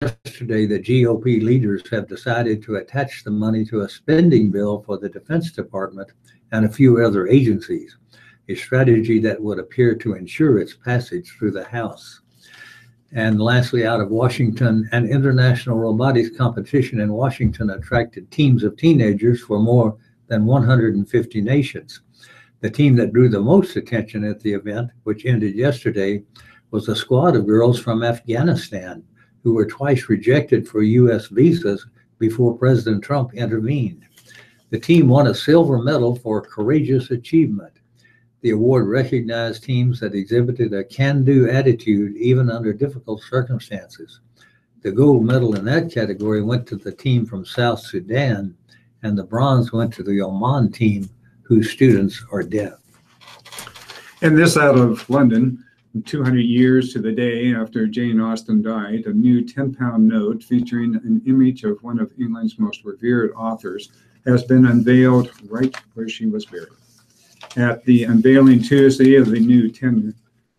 yesterday that GOP leaders have decided to attach the money to a spending bill for the Defense Department and a few other agencies, a strategy that would appear to ensure its passage through the House. And lastly, out of Washington, an international robotics competition in Washington attracted teams of teenagers from more than 150 nations. The team that drew the most attention at the event, which ended yesterday, was a squad of girls from Afghanistan who were twice rejected for U.S. visas before President Trump intervened. The team won a silver medal for courageous achievement. The award recognized teams that exhibited a can-do attitude even under difficult circumstances. The gold medal in that category went to the team from South Sudan, and the bronze went to the Oman team, whose students are deaf. And this out of London, 200 years to the day after Jane Austen died, a new 10-pound note featuring an image of one of England's most revered authors has been unveiled right where she was buried. At the unveiling Tuesday of the new tenner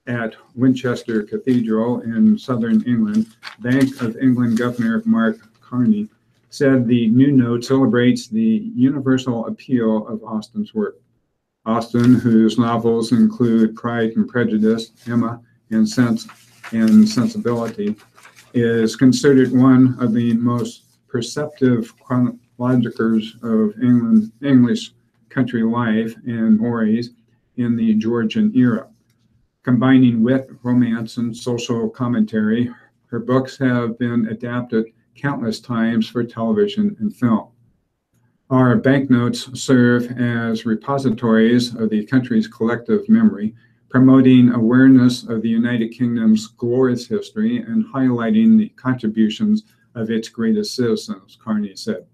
at Winchester Cathedral in southern England, Bank of England Governor Mark Carney said the new note celebrates the universal appeal of Austen's work. Austen, whose novels include Pride and Prejudice, Emma, and Sense and Sensibility, is considered one of the most perceptive chronologers of English country life and mores in the Georgian era. Combining wit, romance, and social commentary, her books have been adapted countless times for television and film. Our banknotes serve as repositories of the country's collective memory, promoting awareness of the United Kingdom's glorious history and highlighting the contributions of its greatest citizens, Carney said.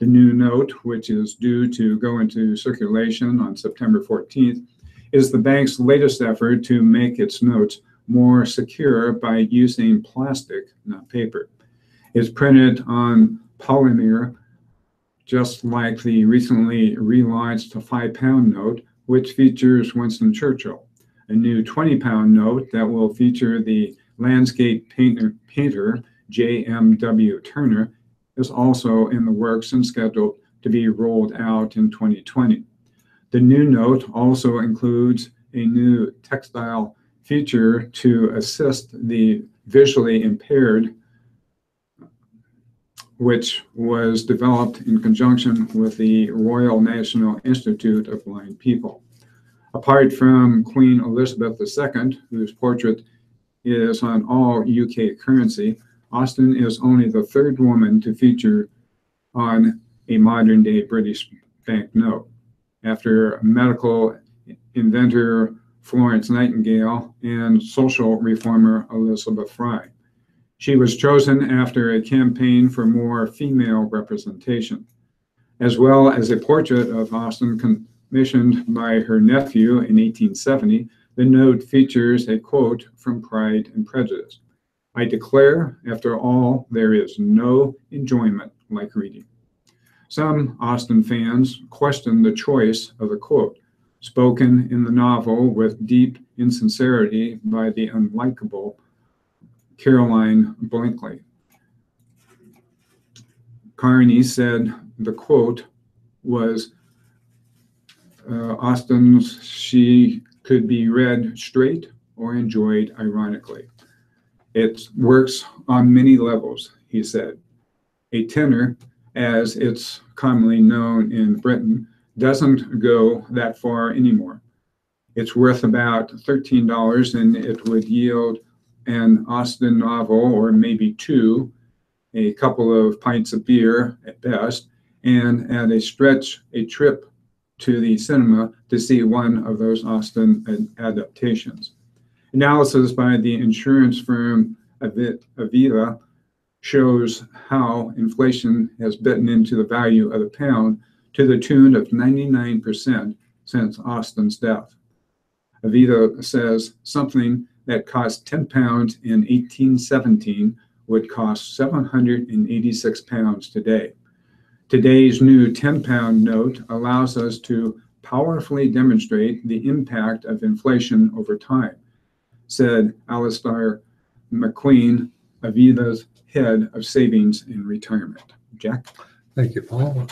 The new note, which is due to go into circulation on September 14th, is the bank's latest effort to make its notes more secure by using plastic, not paper. It's printed on polymer, just like the recently relaunched 5-pound note, which features Winston Churchill. A new 20-pound note that will feature the landscape painter J.M.W. Turner is also in the works and scheduled to be rolled out in 2020. The new note also includes a new textile feature to assist the visually impaired, which was developed in conjunction with the Royal National Institute of Blind People. Apart from Queen Elizabeth II, whose portrait is on all UK currency, Austen is only the third woman to feature on a modern-day British banknote, after medical inventor Florence Nightingale and social reformer Elizabeth Fry. She was chosen after a campaign for more female representation, as well as a portrait of Austen commissioned by her nephew in 1870. The note features a quote from Pride and Prejudice. "I declare, after all, there is no enjoyment like reading." Some Austen fans question the choice of the quote, spoken in the novel with deep insincerity by the unlikable Caroline Blinkley. Carney said the quote was Austen's. She could be read straight or enjoyed ironically. It works on many levels, he said. A tenner, as it's commonly known in Britain, doesn't go that far anymore. It's worth about $13, and it would yield an Austen novel, or maybe two, a couple of pints of beer at best, and at a stretch, a trip to the cinema to see one of those Austen adaptations. Analysis by the insurance firm Aviva shows how inflation has bitten into the value of the pound to the tune of 99% since Austen's death. Aviva says something that cost 10 pounds in 1817 would cost 786 pounds today. Today's new 10-pound note allows us to powerfully demonstrate the impact of inflation over time, said Alistair McQueen, Aviva's head of savings and retirement. Jack? Thank you, Paul.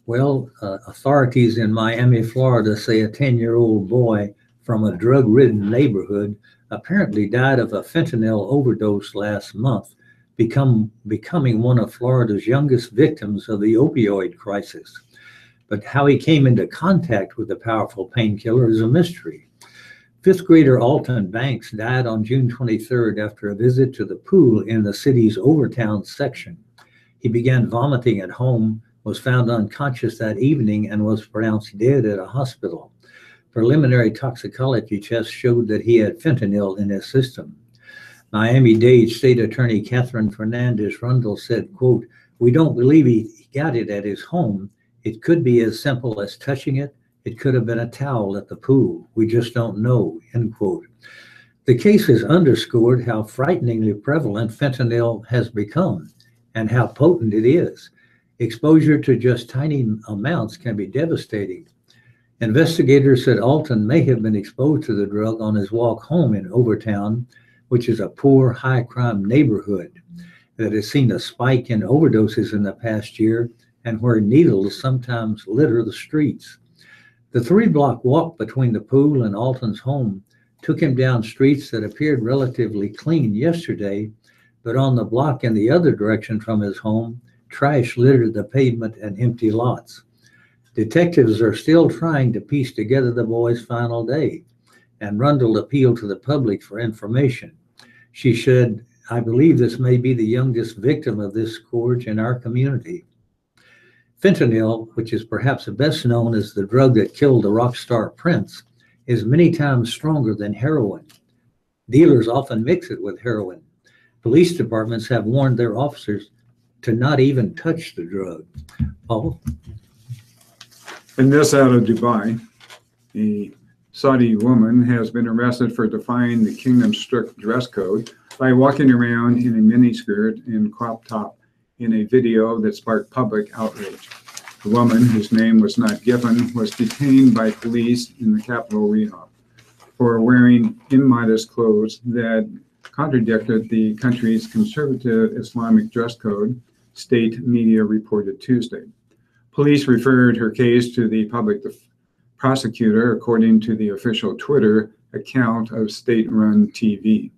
Authorities in Miami, Florida say a 10-year-old boy from a drug-ridden neighborhood apparently died of a fentanyl overdose last month, becoming one of Florida's youngest victims of the opioid crisis. But how he came into contact with the powerful painkiller is a mystery. Fifth grader Alton Banks died on June 23rd after a visit to the pool in the city's Overtown section. He began vomiting at home, was found unconscious that evening, and was pronounced dead at a hospital. Preliminary toxicology tests showed that he had fentanyl in his system. Miami-Dade State Attorney Catherine Fernandez-Rundle said, quote, "We don't believe he got it at his home. It could be as simple as touching it. It could have been a towel at the pool. We just don't know," end quote. The case has underscored how frighteningly prevalent fentanyl has become and how potent it is. Exposure to just tiny amounts can be devastating. Investigators said Alton may have been exposed to the drug on his walk home in Overtown, which is a poor, high-crime neighborhood that has seen a spike in overdoses in the past year and where needles sometimes litter the streets. The 3-block walk between the pool and Alton's home took him down streets that appeared relatively clean yesterday, but on the block in the other direction from his home, trash littered the pavement and empty lots. Detectives are still trying to piece together the boy's final day, and Rundle appealed to the public for information. She said, "I believe this may be the youngest victim of this scourge in our community." Fentanyl, which is perhaps best known as the drug that killed the rock star Prince, is many times stronger than heroin. Dealers often mix it with heroin. Police departments have warned their officers to not even touch the drug. Paul? And this out of Dubai, a Saudi woman has been arrested for defying the kingdom's strict dress code by walking around in a miniskirt and crop top in a video that sparked public outrage. The woman, whose name was not given, was detained by police in the capital, Riyadh, for wearing immodest clothes that contradicted the country's conservative Islamic dress code, state media reported Tuesday. Police referred her case to the public prosecutor, according to the official Twitter account of state-run TV.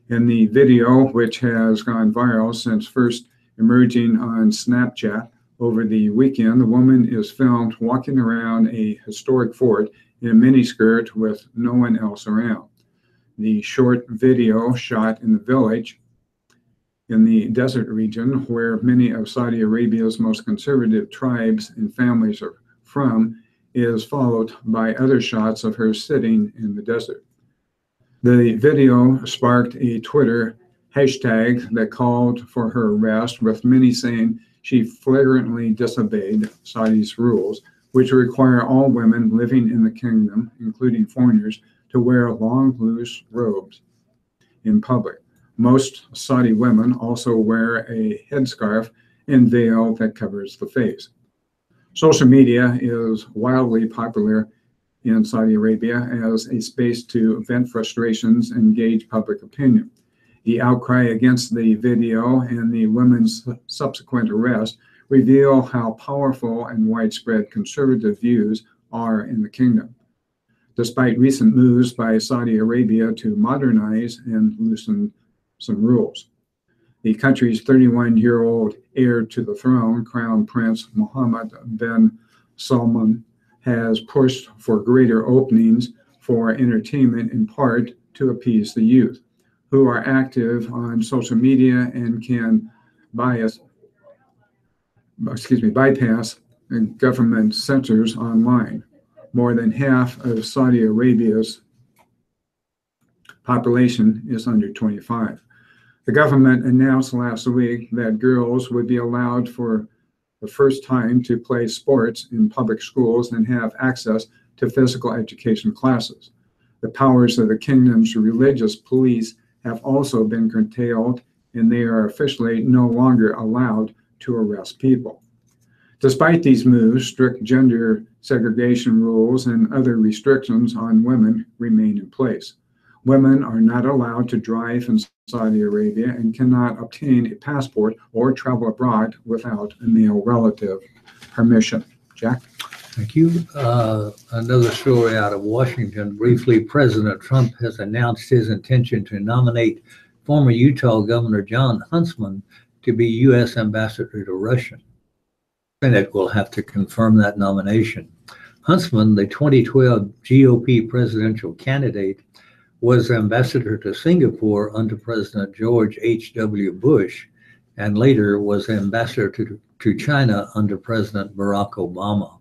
In the video, which has gone viral since first emerging on Snapchat over the weekend, the woman is filmed walking around a historic fort in a miniskirt with no one else around. The short video, shot in the village in the desert region where many of Saudi Arabia's most conservative tribes and families are from, is followed by other shots of her sitting in the desert. The video sparked a Twitter hashtag that called for her arrest, with many saying she flagrantly disobeyed Saudi's rules, which require all women living in the kingdom, including foreigners, to wear long, loose robes in public. Most Saudi women also wear a headscarf and veil that covers the face. Social media is wildly popular in Saudi Arabia as a space to vent frustrations and gauge public opinion. The outcry against the video and the women's subsequent arrest reveal how powerful and widespread conservative views are in the kingdom. Despite recent moves by Saudi Arabia to modernize and loosen some rules, the country's 31-year-old heir to the throne, Crown Prince Mohammed bin Salman, has pushed for greater openings for entertainment, in part to appease the youth, who are active on social media and can bypass government censors online. More than half of Saudi Arabia's population is under 25. The government announced last week that girls would be allowed for the first time to play sports in public schools and have access to physical education classes. The powers of the kingdom's religious police have also been curtailed, and they are officially no longer allowed to arrest people. Despite these moves, strict gender segregation rules and other restrictions on women remain in place. Women are not allowed to drive in Saudi Arabia and cannot obtain a passport or travel abroad without a male relative permission. Jack? Thank you. Another story out of Washington. Briefly, President Trump has announced his intention to nominate former Utah Governor John Huntsman to be U.S. Ambassador to Russia. The Senate will have to confirm that nomination. Huntsman, the 2012 GOP presidential candidate, was ambassador to Singapore under President George H.W. Bush, and later was ambassador to China under President Barack Obama.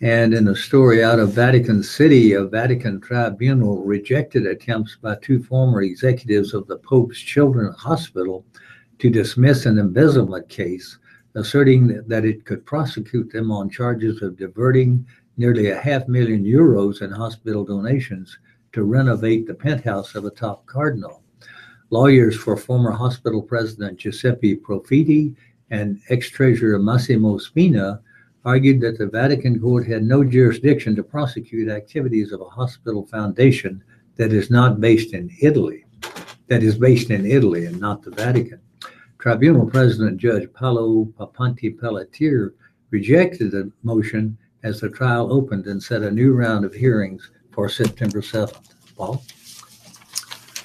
And in a story out of Vatican City, a Vatican tribunal rejected attempts by two former executives of the Pope's Children's Hospital to dismiss an embezzlement case, asserting that it could prosecute them on charges of diverting nearly €500,000 in hospital donations to renovate the penthouse of a top cardinal. Lawyers for former hospital president Giuseppe Profiti and ex-treasurer Massimo Spina argued that the Vatican court had no jurisdiction to prosecute activities of a hospital foundation that is based in Italy and not the Vatican. Tribunal President Judge Paolo Papanti Pelletier rejected the motion as the trial opened and set a new round of hearings for September 7th. Paul?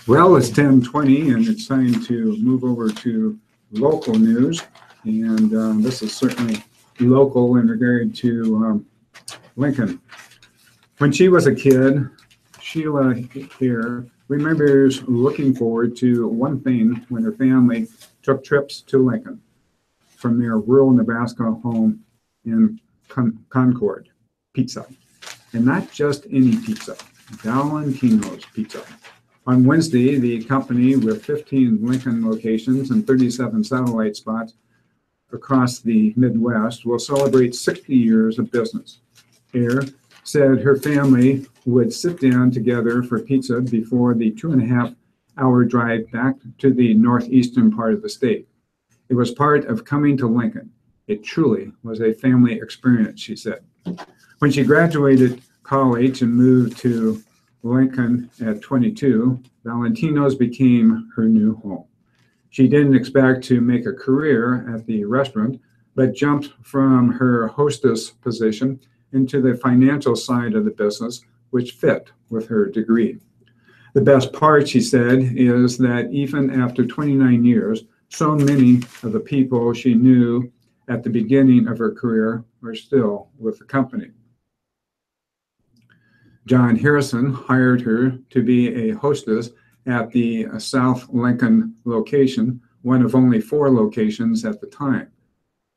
Well, it's 10:20 and it's time to move over to local news. And this is certainly local in regard to Lincoln. When she was a kid, Sheila here remembers looking forward to one thing when her family took trips to Lincoln from their rural Nebraska home in Concord, pizza. And not just any pizza, Valentino's pizza. On Wednesday, the company, with 15 Lincoln locations and 37 satellite spots across the Midwest, will celebrate 60 years of business. Hare said her family would sit down together for pizza before the 2.5-hour drive back to the northeastern part of the state. It was part of coming to Lincoln. It truly was a family experience, she said. When she graduated college and moved to Lincoln at 22, Valentino's became her new home. She didn't expect to make a career at the restaurant, but jumped from her hostess position into the financial side of the business, which fit with her degree. The best part, she said, is that even after 29 years, so many of the people she knew at the beginning of her career were still with the company. John Harrison hired her to be a hostess at the South Lincoln location, one of only 4 locations at the time.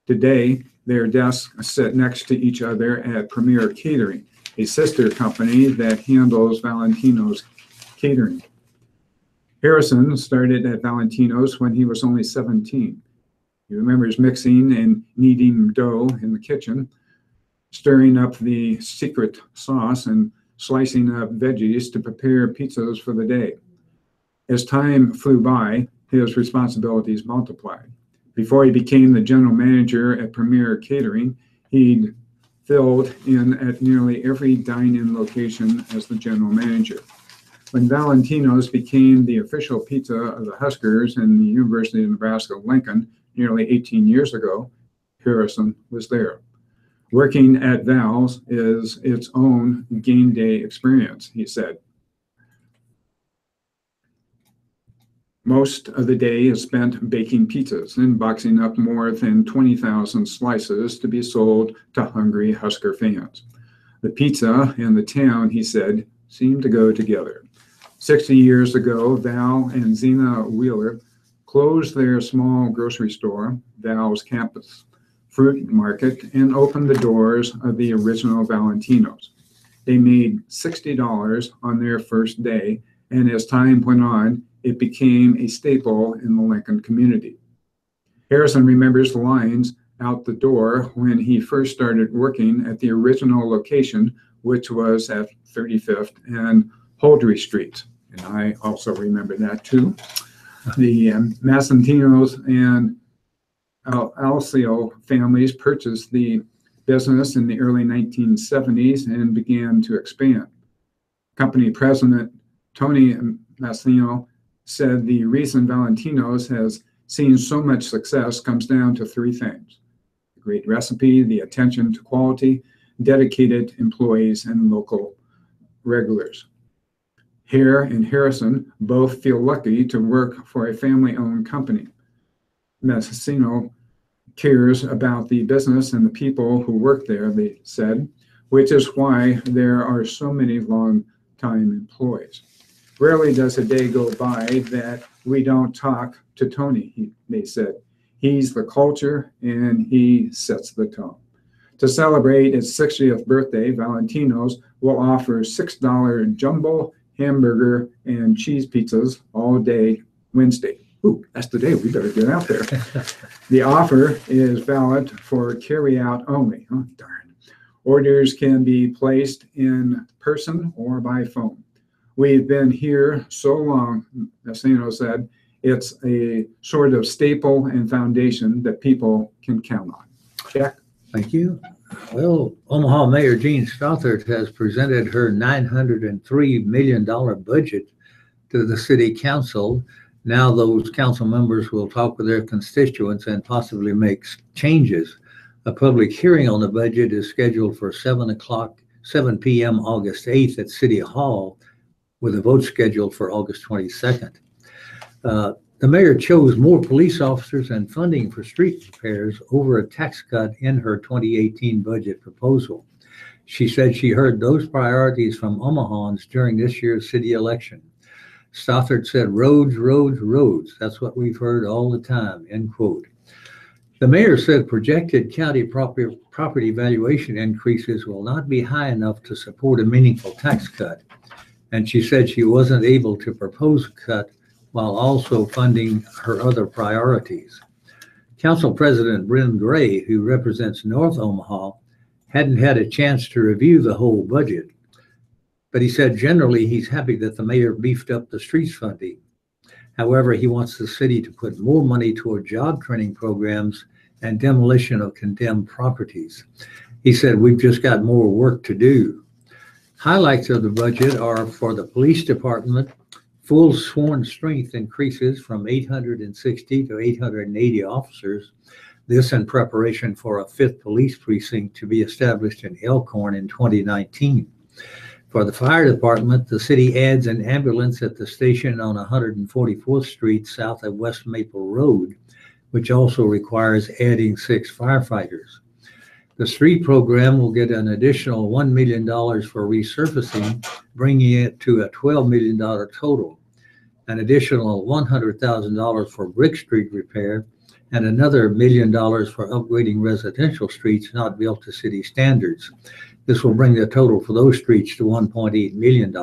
Today, their desks sit next to each other at Premier Catering, a sister company that handles Valentino's catering. Harrison started at Valentino's when he was only 17. He remembers mixing and kneading dough in the kitchen, stirring up the secret sauce, and slicing up veggies to prepare pizzas for the day. As time flew by, his responsibilities multiplied. Before he became the general manager at Premier Catering, he'd filled in at nearly every dine-in location as the general manager. When Valentino's became the official pizza of the Huskers and the University of Nebraska-Lincoln nearly 18 years ago, Harrison was there. Working at Val's is its own game day experience, he said. Most of the day is spent baking pizzas and boxing up more than 20,000 slices to be sold to hungry Husker fans. The pizza and the town, he said, seem to go together. 60 years ago, Val and Zena Wheeler closed their small grocery store, Val's Campus Fruit Market, and opened the doors of the original Valentino's. They made $60 on their first day, and as time went on, it became a staple in the Lincoln community. Harrison remembers the lines out the door when he first started working at the original location, which was at 35th and Holdry Street. And I also remember that too. The Massentinos and Alcio families purchased the business in the early 1970s and began to expand. Company president Tony Massino said the reason Valentino's has seen so much success comes down to three things: the great recipe, the attention to quality, dedicated employees, and local regulars. Hare and Harrison both feel lucky to work for a family-owned company. Massino cares about the business and the people who work there, they said, which is why there are so many long-time employees. Rarely does a day go by that we don't talk to Tony, they said. He's the culture and he sets the tone. To celebrate its 60th birthday, Valentino's will offer $6 jumbo hamburger and cheese pizzas all day Wednesday. Ooh, that's the day. We better get out there. The offer is valid for carry-out only. Oh, darn. Orders can be placed in person or by phone. We've been here so long, Massino said, it's a sort of staple and foundation that people can count on. Jack? Thank you. Well, Omaha Mayor Jean Stothert has presented her $903 million budget to the city council. Now those council members will talk with their constituents and possibly make changes. A public hearing on the budget is scheduled for 7 p.m. August 8th at City Hall, with a vote scheduled for August 22nd. The mayor chose more police officers and funding for street repairs over a tax cut in her 2018 budget proposal. She said she heard those priorities from Omahans during this year's city election. Stothert said, roads, roads, roads. That's what we've heard all the time, end quote. The mayor said projected county property valuation increases will not be high enough to support a meaningful tax cut. And she said she wasn't able to propose a cut while also funding her other priorities. Council President Bryn Gray, who represents North Omaha, hadn't had a chance to review the whole budget, but he said generally he's happy that the mayor beefed up the streets funding. However, he wants the city to put more money toward job training programs and demolition of condemned properties. He said, we've just got more work to do. Highlights of the budget are for the police department, full sworn strength increases from 860 to 880 officers. This in preparation for a 5th police precinct to be established in Elkhorn in 2019. For the fire department, the city adds an ambulance at the station on 144th Street south of West Maple Road, which also requires adding 6 firefighters. The street program will get an additional $1 million for resurfacing, bringing it to a $12 million total. An additional $100,000 for Brick Street repair, and another $1 million for upgrading residential streets not built to city standards. This will bring the total for those streets to $1.8 million.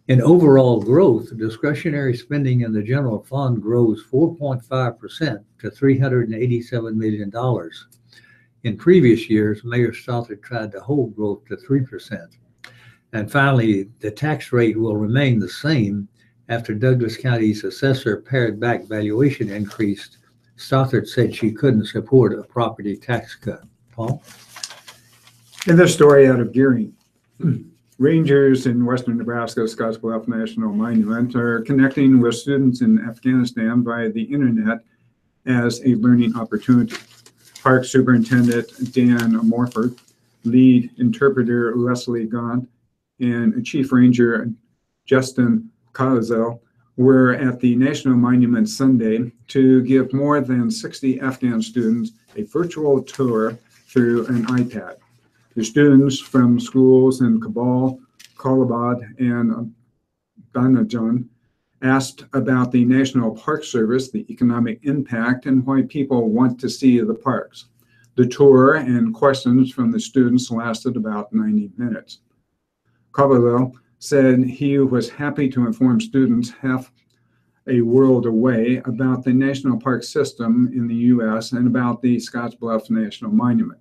In overall growth, discretionary spending in the general fund grows 4.5% to $387 million. In previous years, Mayor Stothert tried to hold growth to 3%. And finally, the tax rate will remain the same after Douglas County's assessor pared back valuation increased. Stothert said she couldn't support a property tax cut. Paul? In this story out of Gearing, rangers in western Nebraska, Scottsbluff National Monument, are connecting with students in Afghanistan via the internet as a learning opportunity. Park Superintendent Dan Morford, lead interpreter Leslie Gaunt, and Chief Ranger Justin Kazel were at the National Monument Sunday to give more than 60 Afghan students a virtual tour through an iPad. The students from schools in Kabul, Khalabad, and Banajan asked about the National Park Service, the economic impact, and why people want to see the parks. The tour and questions from the students lasted about 90 minutes. Kazel said he was happy to inform students half a world away about the national park system in the U.S. and about the Scottsbluff National Monument.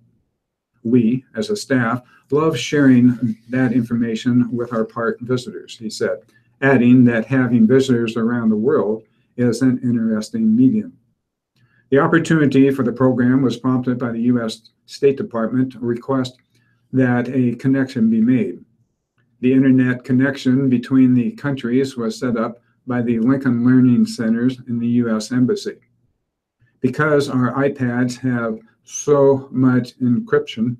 We, as a staff, love sharing that information with our park visitors, he said, adding that having visitors around the world is an interesting medium. The opportunity for the program was prompted by the U.S. State Department request that a connection be made. The internet connection between the countries was set up by the Lincoln Learning Centers in the U.S. Embassy. Because our iPads have so much encryption,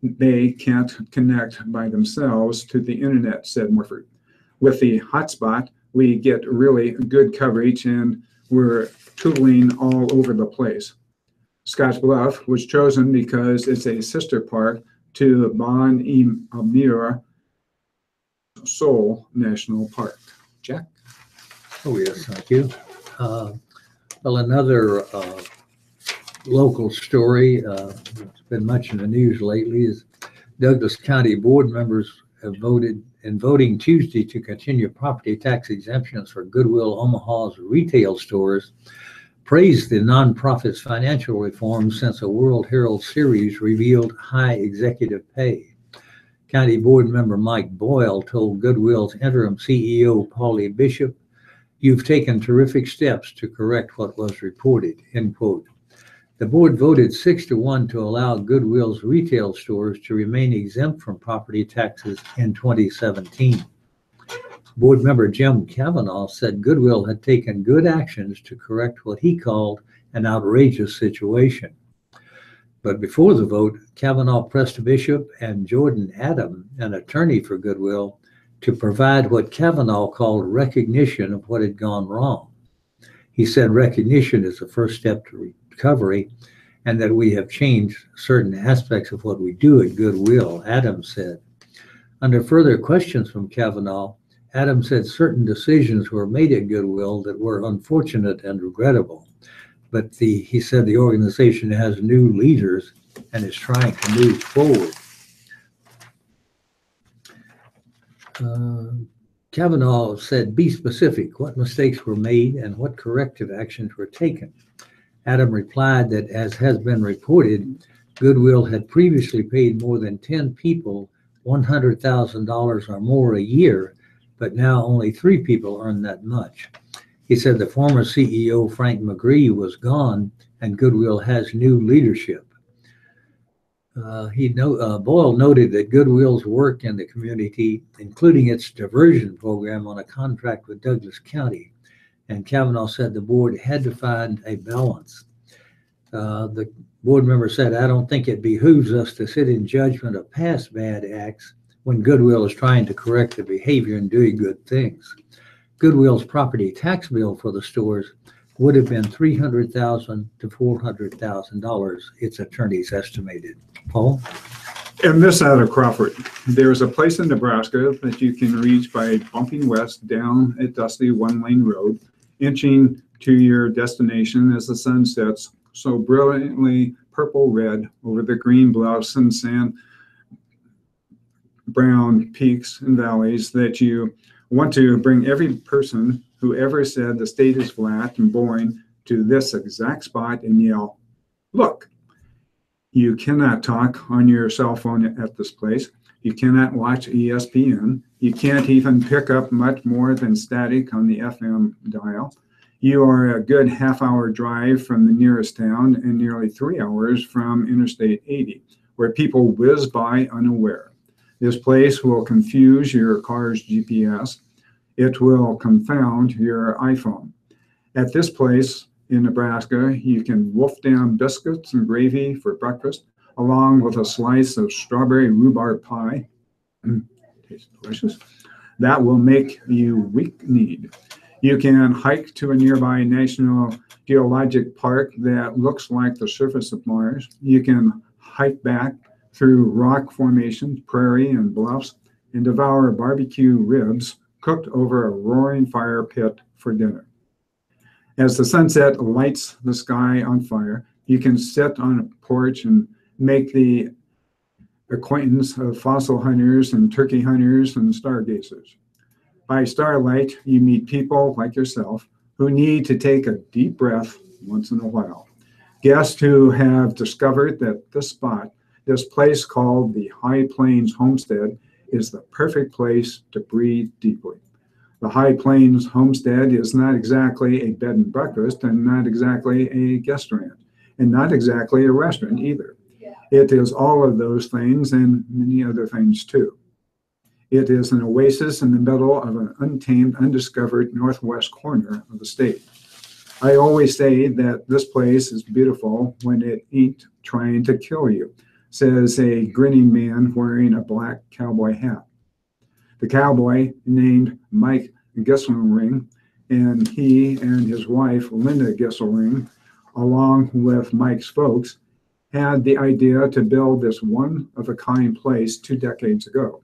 they can't connect by themselves to the internet, said Morford. With the hotspot, we get really good coverage and we're tootling all over the place. Scotch Bluff was chosen because it's a sister park to Bon Emir Seoul National Park. Jack? Oh, yes, thank you. Well, another local story that's been much in the news lately is Douglas County board members have voted in voting Tuesday to continue property tax exemptions for Goodwill Omaha's retail stores, praised the nonprofit's financial reform since a World Herald series revealed high executive pay. County board member Mike Boyle told Goodwill's interim CEO Paulie Bishop, "You've taken terrific steps to correct what was reported," end quote. The board voted 6-1 to allow Goodwill's retail stores to remain exempt from property taxes in 2017. Board member Jim Kavanaugh said Goodwill had taken good actions to correct what he called an outrageous situation. But before the vote, Kavanaugh pressed Bishop and Jordan Adam, an attorney for Goodwill, to provide what Kavanaugh called recognition of what had gone wrong. He said recognition is the first step to recovery and that we have changed certain aspects of what we do at Goodwill, Adam said. Under further questions from Kavanaugh, Adam said certain decisions were made at Goodwill that were unfortunate and regrettable. But he said the organization has new leaders and is trying to move forward. Kavanaugh said, "Be specific. What mistakes were made and what corrective actions were taken?" Adam replied that, as has been reported, Goodwill had previously paid more than 10 people $100,000 or more a year, but now only 3 people earn that much. He said the former CEO, Frank McGree, was gone and Goodwill has new leadership. Boyle noted that Goodwill's work in the community, including its diversion program on a contract with Douglas County, and Kavanaugh said the board had to find a balance. The board member said, "I don't think it behooves us to sit in judgment of past bad acts when Goodwill is trying to correct the behavior and doing good things." Goodwill's property tax bill for the stores would have been $300,000 to $400,000, its attorneys estimated. Paul? And this out of Crawford. There's a place in Nebraska that you can reach by bumping west down a dusty one-lane road, inching to your destination as the sun sets so brilliantly purple-red over the green bluffs and sand brown peaks and valleys that you want to bring every person who ever said the state is flat and boring to this exact spot and yell, "Look!" You cannot talk on your cell phone at this place. You cannot watch ESPN. You can't even pick up much more than static on the FM dial. You are a good half-hour drive from the nearest town and nearly 3 hours from Interstate 80, where people whiz by unaware. This place will confuse your car's GPS. It will confound your iPhone. At this place in Nebraska, you can wolf down biscuits and gravy for breakfast, along with a slice of strawberry rhubarb pie. Tastes delicious. That will make you weak-kneed. You can hike to a nearby National Geologic Park that looks like the surface of Mars. You can hike back through rock formations, prairie, and bluffs, and devour barbecue ribs cooked over a roaring fire pit for dinner. As the sunset lights the sky on fire, you can sit on a porch and make the acquaintance of fossil hunters and turkey hunters and stargazers. By starlight, you meet people like yourself who need to take a deep breath once in a while. Guests who have discovered that this spot, this place called the High Plains Homestead, is the perfect place to breathe deeply. The High Plains Homestead is not exactly a bed and breakfast and not exactly a guestrant and not exactly a restaurant either. It is all of those things and many other things too. It is an oasis in the middle of an untamed, undiscovered northwest corner of the state. I always say that this place is beautiful when it ain't trying to kill you, says a grinning man wearing a black cowboy hat. The cowboy, named Mike Gesselring, and he and his wife, Linda Gesselring, along with Mike's folks, had the idea to build this one-of-a-kind place 2 decades ago.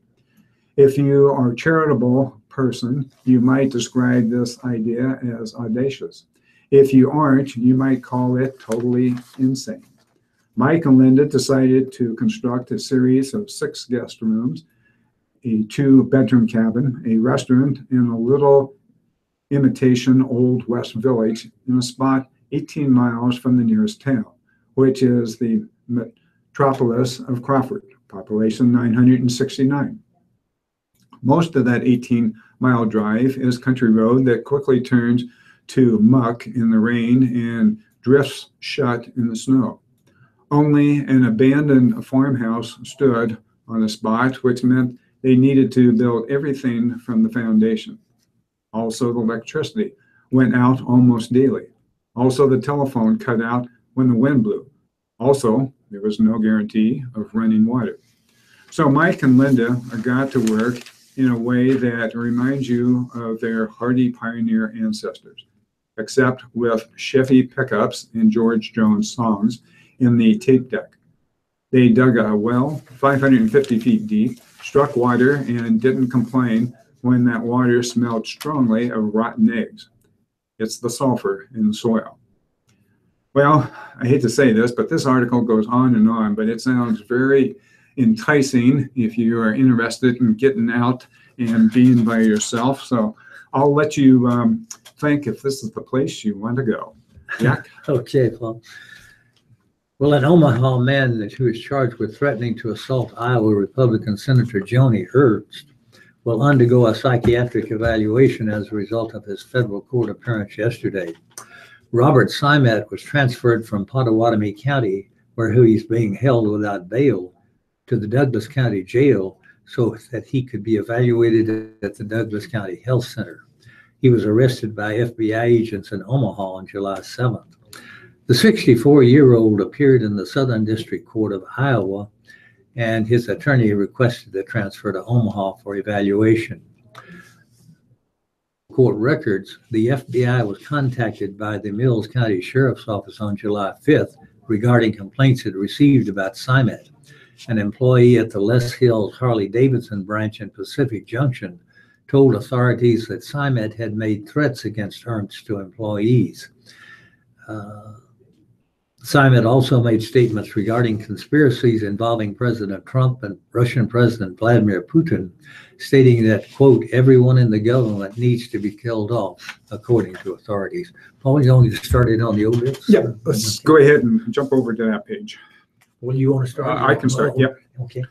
If you are a charitable person, you might describe this idea as audacious. If you aren't, you might call it totally insane. Mike and Linda decided to construct a series of 6 guest rooms, a 2-bedroom cabin, a restaurant, and a little imitation Old West village in a spot 18 miles from the nearest town, which is the metropolis of Crawford, population 969. Most of that 18-mile drive is country road that quickly turns to muck in the rain and drifts shut in the snow. Only an abandoned farmhouse stood on the spot, which meant they needed to build everything from the foundation. Also, the electricity went out almost daily. Also, the telephone cut out when the wind blew. Also, there was no guarantee of running water. So Mike and Linda got to work in a way that reminds you of their hardy pioneer ancestors, except with Chevy pickups and George Jones songs in the tape deck. They dug a well 550 feet deep, struck water, and didn't complain when that water smelled strongly of rotten eggs. It's the sulfur in the soil. Well, I hate to say this, but this article goes on, but it sounds very enticing if you are interested in getting out and being by yourself. So I'll let you think if this is the place you want to go. Yeah. Okay, Paul. Well, an Omaha man who is charged with threatening to assault Iowa Republican Senator Joni Ernst will undergo a psychiatric evaluation as a result of his federal court appearance yesterday. Robert Simet was transferred from Pottawatomie County, where he is being held without bail, to the Douglas County Jail so that he could be evaluated at the Douglas County Health Center. He was arrested by FBI agents in Omaha on July 7th. The 64-year-old appeared in the Southern District Court of Iowa, and his attorney requested the transfer to Omaha for evaluation. Court records, the FBI was contacted by the Mills County Sheriff's Office on July 5th regarding complaints it received about Simet. An employee at the Les Hills Harley-Davidson branch in Pacific Junction told authorities that Simet had made threats against Ernst to employees. Simet also made statements regarding conspiracies involving President Trump and Russian President Vladimir Putin, stating that, quote, everyone in the government needs to be killed off, according to authorities. Paul, you want to get started on the obits? Yeah, let's go ahead and jump over to that page. Well, you want to start? I can start, yep. Okay.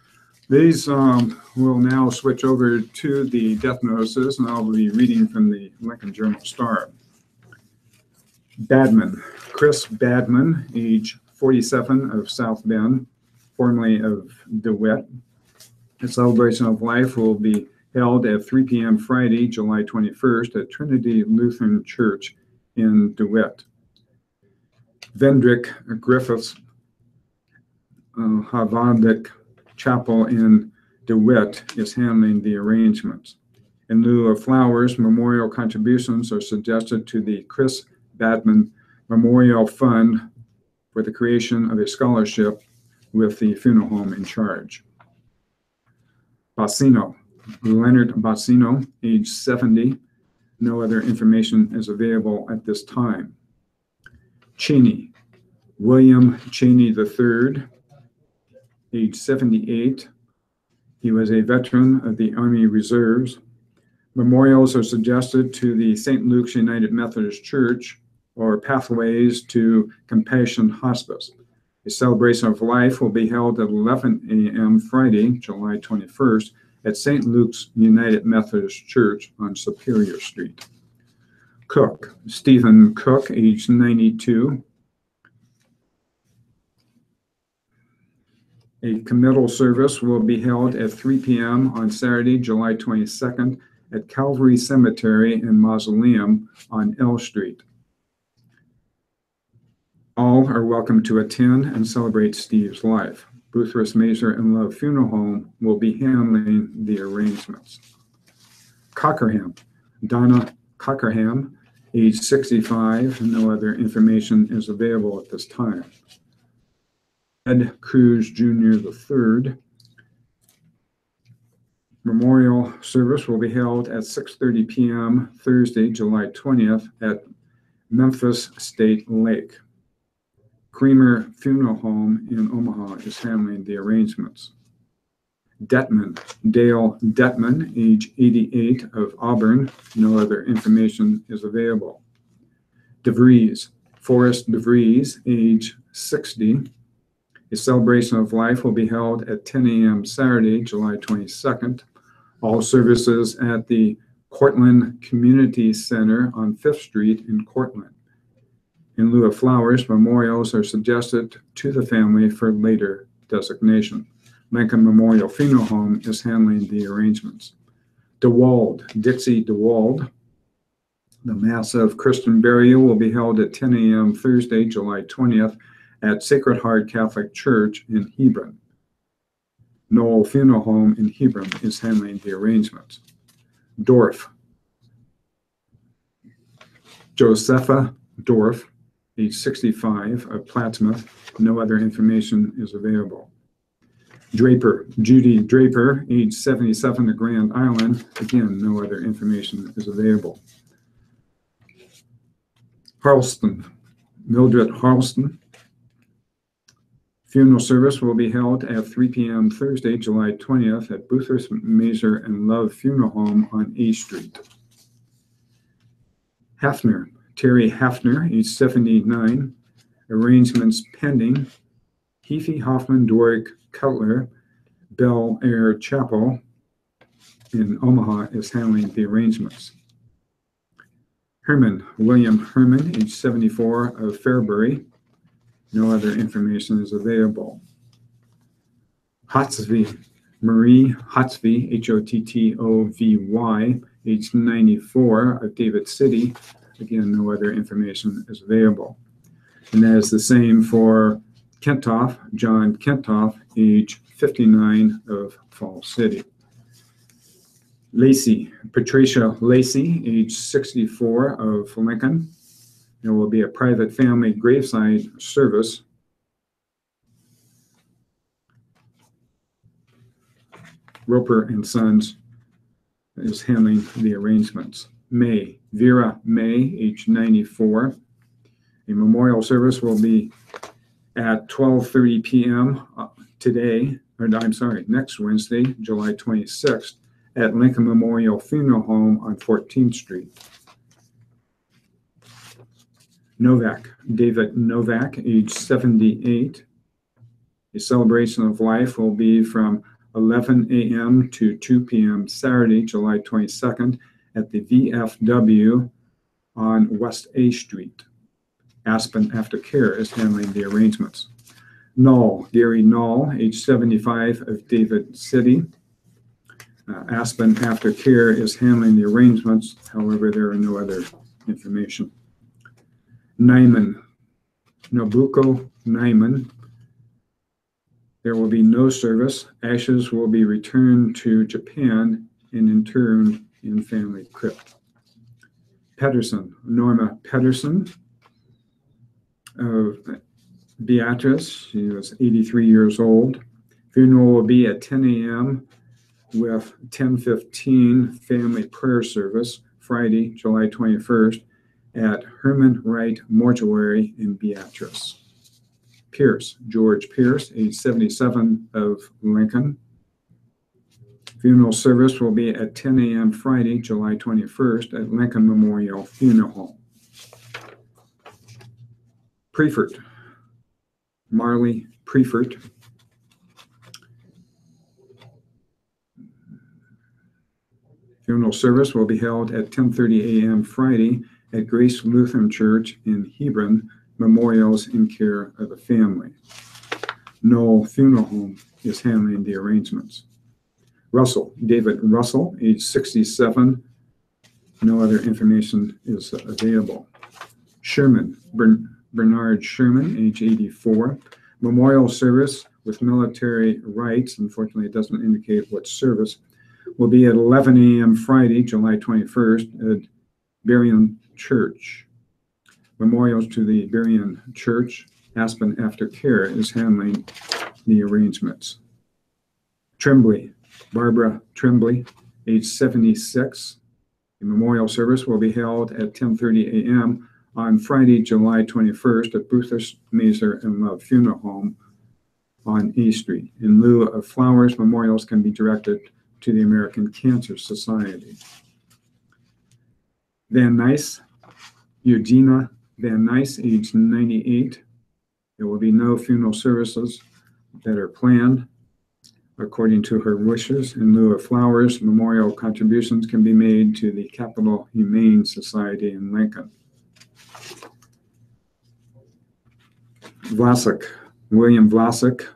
These will now switch over to the death notices, and I'll be reading from the Lincoln Journal-Star. Badman, Chris Badman, age 47, of South Bend, formerly of DeWitt. A celebration of life will be held at 3 p.m. Friday, July 21st at Trinity Lutheran Church in DeWitt. Vendrick Griffiths, Havadic Chapel in DeWitt is handling the arrangements. In lieu of flowers, memorial contributions are suggested to the Chris Badman Memorial Fund for the creation of a scholarship with the funeral home in charge. Bassino, Leonard Bassino, age 70. No other information is available at this time. Cheney, William Cheney III, age 78. He was a veteran of the Army Reserves. Memorials are suggested to the St. Luke's United Methodist Church or Pathways to Compassion Hospice. A celebration of life will be held at 11 a.m. Friday, July 21st at St. Luke's United Methodist Church on Superior Street. Cook, Stephen Cook, age 92. A committal service will be held at 3 p.m. on Saturday, July 22nd at Calvary Cemetery and Mausoleum on L Street. All are welcome to attend and celebrate Steve's life. Boothurst Mazer and Love Funeral Home will be handling the arrangements. Cockerham, Donna Cockerham, age 65. No other information is available at this time. Ed Cruz Jr. III. Memorial service will be held at 6:30 p.m. Thursday, July 20th at Memphis State Lake. Creamer Funeral Home in Omaha is handling the arrangements. Detman, Dale Detman, age 88 of Auburn. No other information is available. DeVries, Forrest DeVries, age 60. A celebration of life will be held at 10 a.m. Saturday, July 22nd. All services at the Cortland Community Center on 5th Street in Cortland. In lieu of flowers, memorials are suggested to the family for later designation. Lincoln Memorial Funeral Home is handling the arrangements. DeWald, Dixie DeWald. The massive Christian burial will be held at 10 a.m. Thursday, July 20th at Sacred Heart Catholic Church in Hebron. Knoll Funeral Home in Hebron is handling the arrangements. Dorff, Josepha Dorff, age 65 of Plattsmouth. No other information is available. Draper, Judy Draper, age 77 of Grand Island. Again, no other information is available. Harleston, Mildred Harleston. Funeral service will be held at 3 p.m. Thursday, July 20th at Boothurst Mazer and Love Funeral Home on A Street. Hafner, Terry Hafner, age 79. Arrangements pending. Heafy Hoffman Doric Cutler, Bel Air Chapel in Omaha is handling the arrangements. Herman, William Herman, age 74 of Fairbury. No other information is available. Hotsvy, Marie Hotsvy, Hottovy, age 94 of David City. Again, no other information is available. And that is the same for Kentoff, John Kentoff, age 59 of Falls City. Lacey, Patricia Lacey, age 64 of Lincoln. There will be a private family graveside service. Roper and Sons is handling the arrangements. May, Vera May, age 94. A memorial service will be at 12:30 p.m. Next Wednesday, July 26th at Lincoln Memorial Funeral Home on 14th Street. Novak, David Novak, age 78. A celebration of life will be from 11 a.m. to 2 p.m. Saturday, July 22nd at the VFW on West A Street. Aspen Aftercare is handling the arrangements. Null, Gary Null, age 75 of David City. Aspen Aftercare is handling the arrangements. However, there are no other information. Nyman, Nobuko Nyman. There will be no service. Ashes will be returned to Japan and interred in family crypt. Pedersen, Norma Pedersen of Beatrice. She was 83 years old. Funeral will be at 10 a.m. with 10:15 family prayer service, Friday, July 21st at Herman Wright Mortuary in Beatrice. Pierce, George Pierce, age 77 of Lincoln. Funeral service will be at 10 a.m. Friday, July 21st at Lincoln Memorial Funeral Home. Prefert, Marley Prefert. Funeral service will be held at 10:30 a.m. Friday at Grace Lutheran Church in Hebron. Memorials in care of the family. Knoll Funeral Home is handling the arrangements. Russell, David Russell, age 67. No other information is available. Sherman, Bernard Sherman, age 84. Memorial service with military rites, unfortunately it doesn't indicate what service, will be at 11 a.m. Friday, July 21st at Berrien Church. Memorials to the Berrien Church. Aspen Aftercare is handling the arrangements. Tremblay, Barbara Tremblay, age 76. The memorial service will be held at 10:30 a.m. on Friday, July 21st at Bruthers, Mazer, and Love Funeral Home on A Street. In lieu of flowers, memorials can be directed to the American Cancer Society. Van Nuys, Eugenia Van Nuys, age 98. There will be no funeral services that are planned according to her wishes. In lieu of flowers, memorial contributions can be made to the Capital Humane Society in Lincoln. Vlasic, William Vlasic,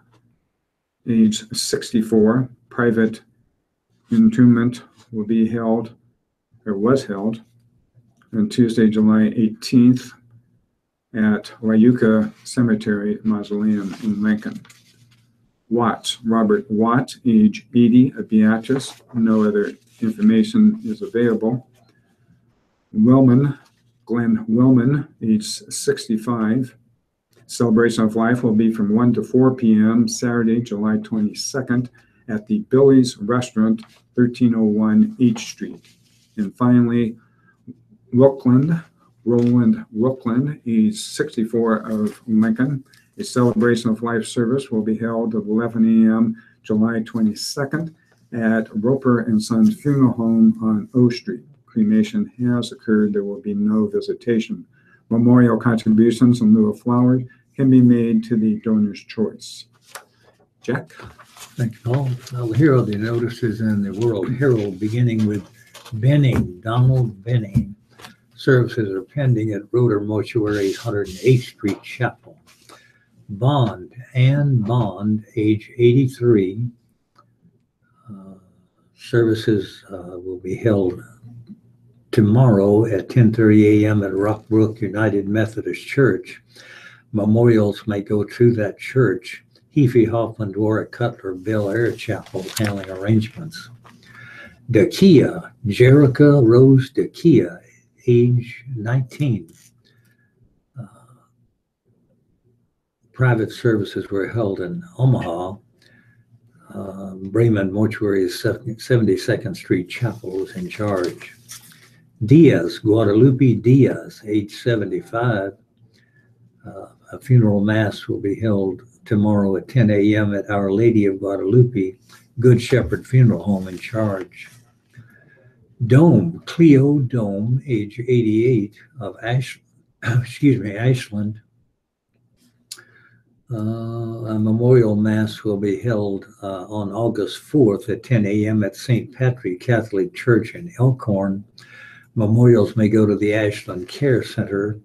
age 64. Private entombment will be held, or was held, on Tuesday, July 18th at Wyuka Cemetery Mausoleum in Lincoln. Watts, Robert Watt, age 80, of Beatrice. No other information is available. Wellman, Glenn Wellman, age 65. Celebration of life will be from 1 to 4 p.m. Saturday, July 22nd at the Billy's Restaurant, 1301 H Street. And finally, Roland Wilkland, age 64, of Lincoln. A celebration of life service will be held at 11 a.m. July 22nd at Roper and Sons Funeral Home on O Street. Cremation has occurred. There will be no visitation. Memorial contributions in lieu of flowers can be made to the donor's choice. Jack? Thank you, Paul. Well, here are the notices in the World Herald, beginning with Benning, Donald Benning. Services are pending at Roeder Mortuary's 108th Street Chapel. Bond, Ann Bond, age 83. Services will be held tomorrow at 10:30 a.m. at Rockbrook United Methodist Church. Memorials may go to that church. Heafy Hoffman, Warwick Cutler, Bel Air Chapel handling arrangements. Dakia, Jerica Rose Dakia, age 19. Private services were held in Omaha. Bremen Mortuary's 72nd Street Chapel was in charge. Diaz, Guadalupe Diaz, age 75. A funeral mass will be held tomorrow at 10 a.m. at Our Lady of Guadalupe, Good Shepherd Funeral Home in charge. Dome, Cleo Dome, age 88, of Ashland. A memorial mass will be held on August 4th at 10 a.m. at St. Patrick Catholic Church in Elkhorn. Memorials may go to the Ashland Care Center,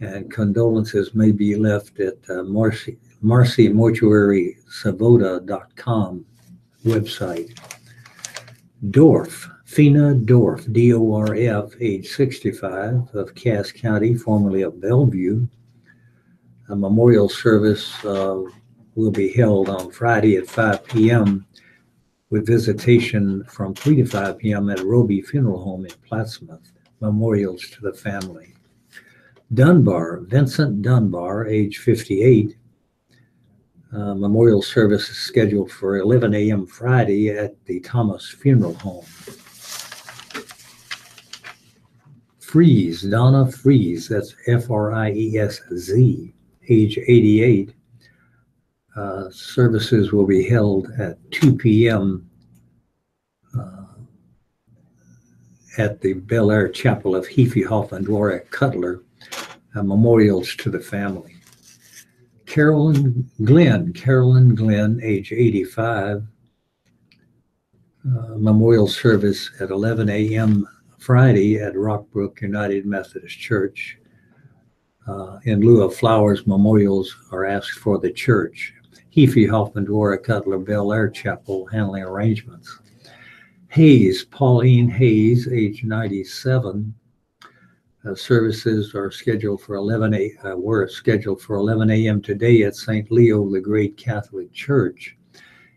and condolences may be left at Marcy Mortuary Savoda.com website. Dorf, Fina Dorf, D-O-R-F, age 65, of Cass County, formerly of Bellevue. A memorial service will be held on Friday at 5 p.m. with visitation from 3 to 5 p.m. at Roby Funeral Home in Plattsmouth. Memorials to the family. Dunbar, Vincent Dunbar, age 58. Memorial service is scheduled for 11 a.m. Friday at the Thomas Funeral Home. Fries, Donna Fries, that's F-R-I-E-S-Z, age 88. Services will be held at 2 p.m. At the Bel Air Chapel of Heafy Hoffman, Warwick Cutler. Memorials to the family. Carolyn Glenn, age 85. Memorial service at 11 a.m. Friday at Rockbrook United Methodist Church. In lieu of flowers, memorials are asked for the church. Hefe, Hoffman, Dwara, Cutler, Bel Air Chapel, handling arrangements. Hayes, Pauline Hayes, age 97. Services are scheduled for were scheduled for 11 a.m. today at St. Leo the Great Catholic Church.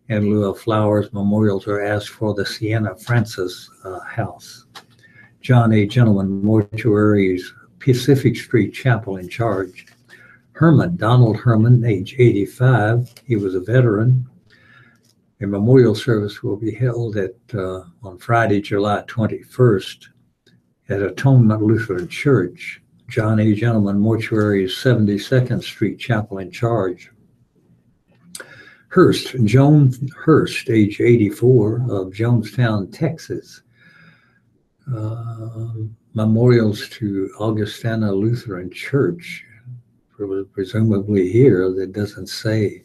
In lieu of flowers, memorials are asked for the Siena Francis House. John A. Gentleman, Mortuaries, Pacific Street Chapel in charge. Herman, Donald Herman, age 85. He was a veteran. A memorial service will be held on Friday, July 21st at Atonement Lutheran Church. John A. Gentleman, Mortuaries, 72nd Street Chapel in charge. Hurst, Joan Hurst, age 84, of Jonestown, Texas. Memorials to Augustana Lutheran Church, presumably here, that doesn't say.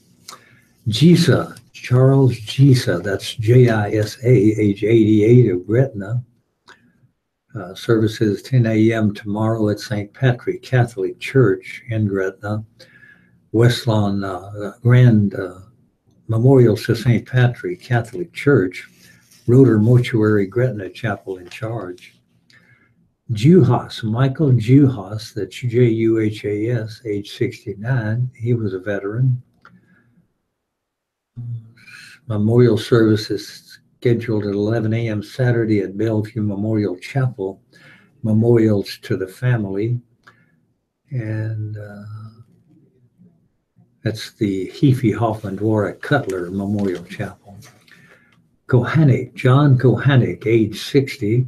Gisa, Charles Gisa, that's Jisa, age 88, of Gretna. Services 10 a.m. tomorrow at St. Patrick Catholic Church in Gretna. Westlawn Grand Memorials to St. Patrick Catholic Church. Roeder Mortuary, Gretna Chapel in charge. Juhas, Michael Juhas, that's Juhas, age 69. He was a veteran. Memorial service is scheduled at 11 a.m. Saturday at Bellevue Memorial Chapel. Memorials to the family. And that's the Hefe, Hoffman, Dwara, Cutler Memorial Chapel. Kohanik, John Kohanik, age 60.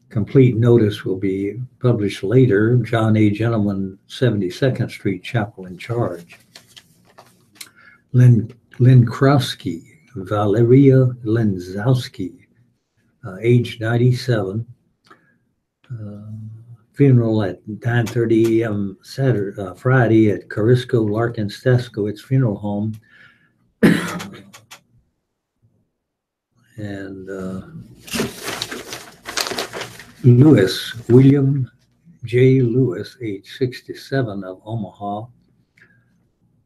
Complete notice will be published later. John A. Gentleman, 72nd Street Chapel in charge. Lynn Krowski, Valeria Lenzowski, age 97. Funeral at 9:30 a.m. Friday at Carisco Larkin Staskowitz Funeral Home. And William J. Lewis, age 67, of Omaha.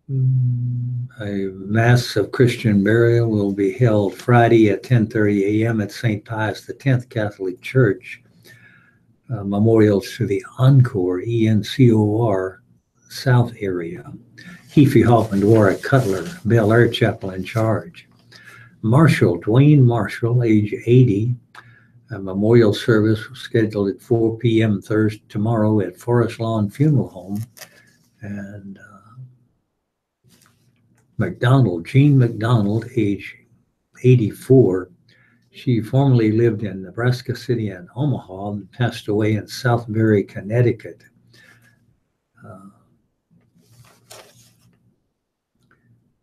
A Mass of Christian burial will be held Friday at 10:30 a.m. at St. Pius X Catholic Church. Memorials to the Encore, ENCOR, South area. Hefe, Hoffman, Dwara, Cutler, Bel Air Chapel in charge. Marshall, Dwayne Marshall, age 80. A memorial service scheduled at 4 p.m. Thursday tomorrow at Forest Lawn Funeral Home. And Jean McDonald, age 84. She formerly lived in Nebraska City and Omaha and passed away in Southbury, Connecticut.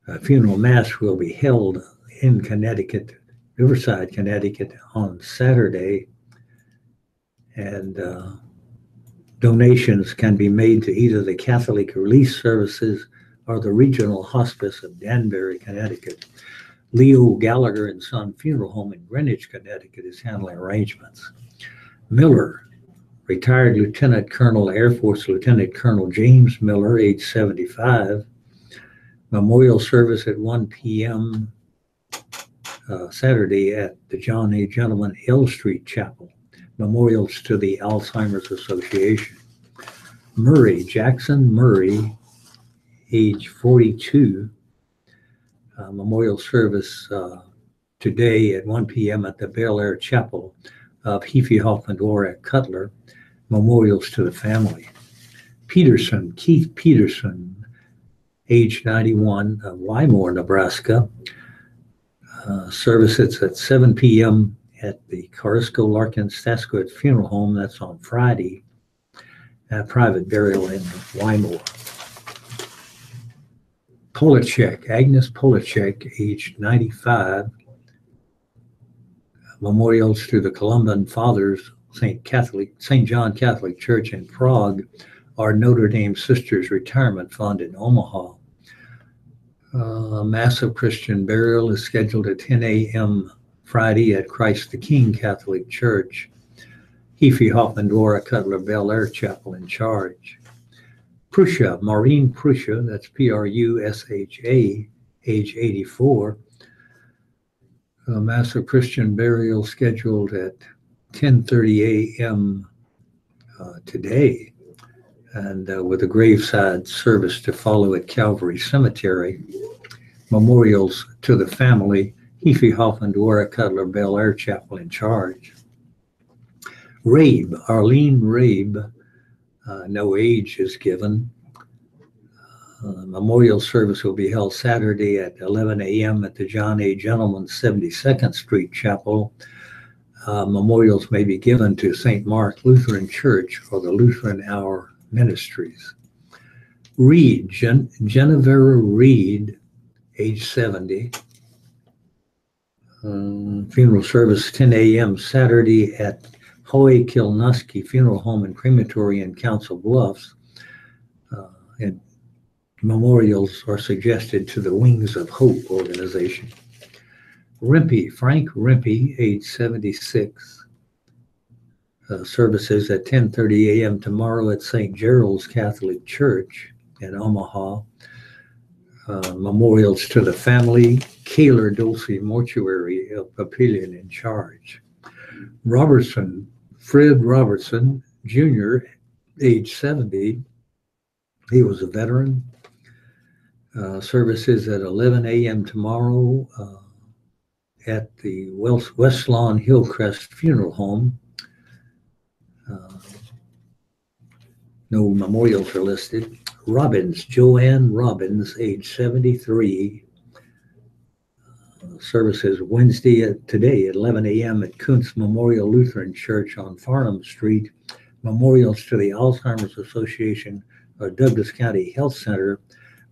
A funeral mass will be held in Connecticut, Riverside, Connecticut, on Saturday, and donations can be made to either the Catholic Relief Services or the Regional Hospice of Danbury, Connecticut. Leo Gallagher and Son Funeral Home in Greenwich, Connecticut is handling arrangements. Miller, retired Lieutenant Colonel, Air Force Lieutenant Colonel James Miller, age 75. Memorial service at 1 p.m. Saturday at the John A. Gentleman Hill Street Chapel. Memorials to the Alzheimer's Association. Murray, Jackson Murray, age 42. Memorial service today at 1 p.m. at the Bel Air Chapel of Hefe, Hoffman, Dwara, Cutler. Memorials to the family. Peterson, Keith Peterson, age 91, of Wymore, Nebraska. Services at 7 p.m. at the Carisco Larkin Staskowitz Funeral Home. That's on Friday. Private burial in Wymore. Polacek, Agnes Polacek, age 95. Memorials to the Columban Fathers, St. John Catholic Church in Prague, or Notre Dame Sisters Retirement Fund in Omaha. Massive Christian burial is scheduled at 10 a.m. Friday at Christ the King Catholic Church. Hefe, Hoffman, Dwara, Cutler, Bel Air Chapel in charge. Prussia, Maureen Prussia, that's Prusha, age 84. Mass of Christian burial scheduled at 10:30 a.m. Today, and with a graveside service to follow at Calvary Cemetery. Memorials to the family, Hefe Hoffman, Dora Cutler, Bel Air Chapel in charge. Rabe, Arlene Rabe, no age is given. Memorial service will be held Saturday at 11 a.m. at the John A. Gentleman 72nd Street Chapel. Memorials may be given to St. Mark Lutheran Church or the Lutheran Hour Ministries. Reed, Genevera Reed, age 70. Funeral service 10 a.m. Saturday at Hoy Kilnuski Funeral Home and Crematory in Council Bluffs. And memorials are suggested to the Wings of Hope organization. Rimpey, Frank Rimpey, age 76. Services at 10:30 a.m. tomorrow at St. Gerald's Catholic Church in Omaha. Memorials to the family, Kaler Dulce Mortuary of Papillion in charge. Robertson, Fred Robertson, Jr., age 70. He was a veteran. Services at 11 a.m. tomorrow at the West Lawn Hillcrest Funeral Home. No memorials are listed. Robbins, Joanne Robbins, age 73. Services Wednesday today at 11 a.m. at Kuntz Memorial Lutheran Church on Farnham Street. Memorials to the Alzheimer's Association of Douglas County Health Center,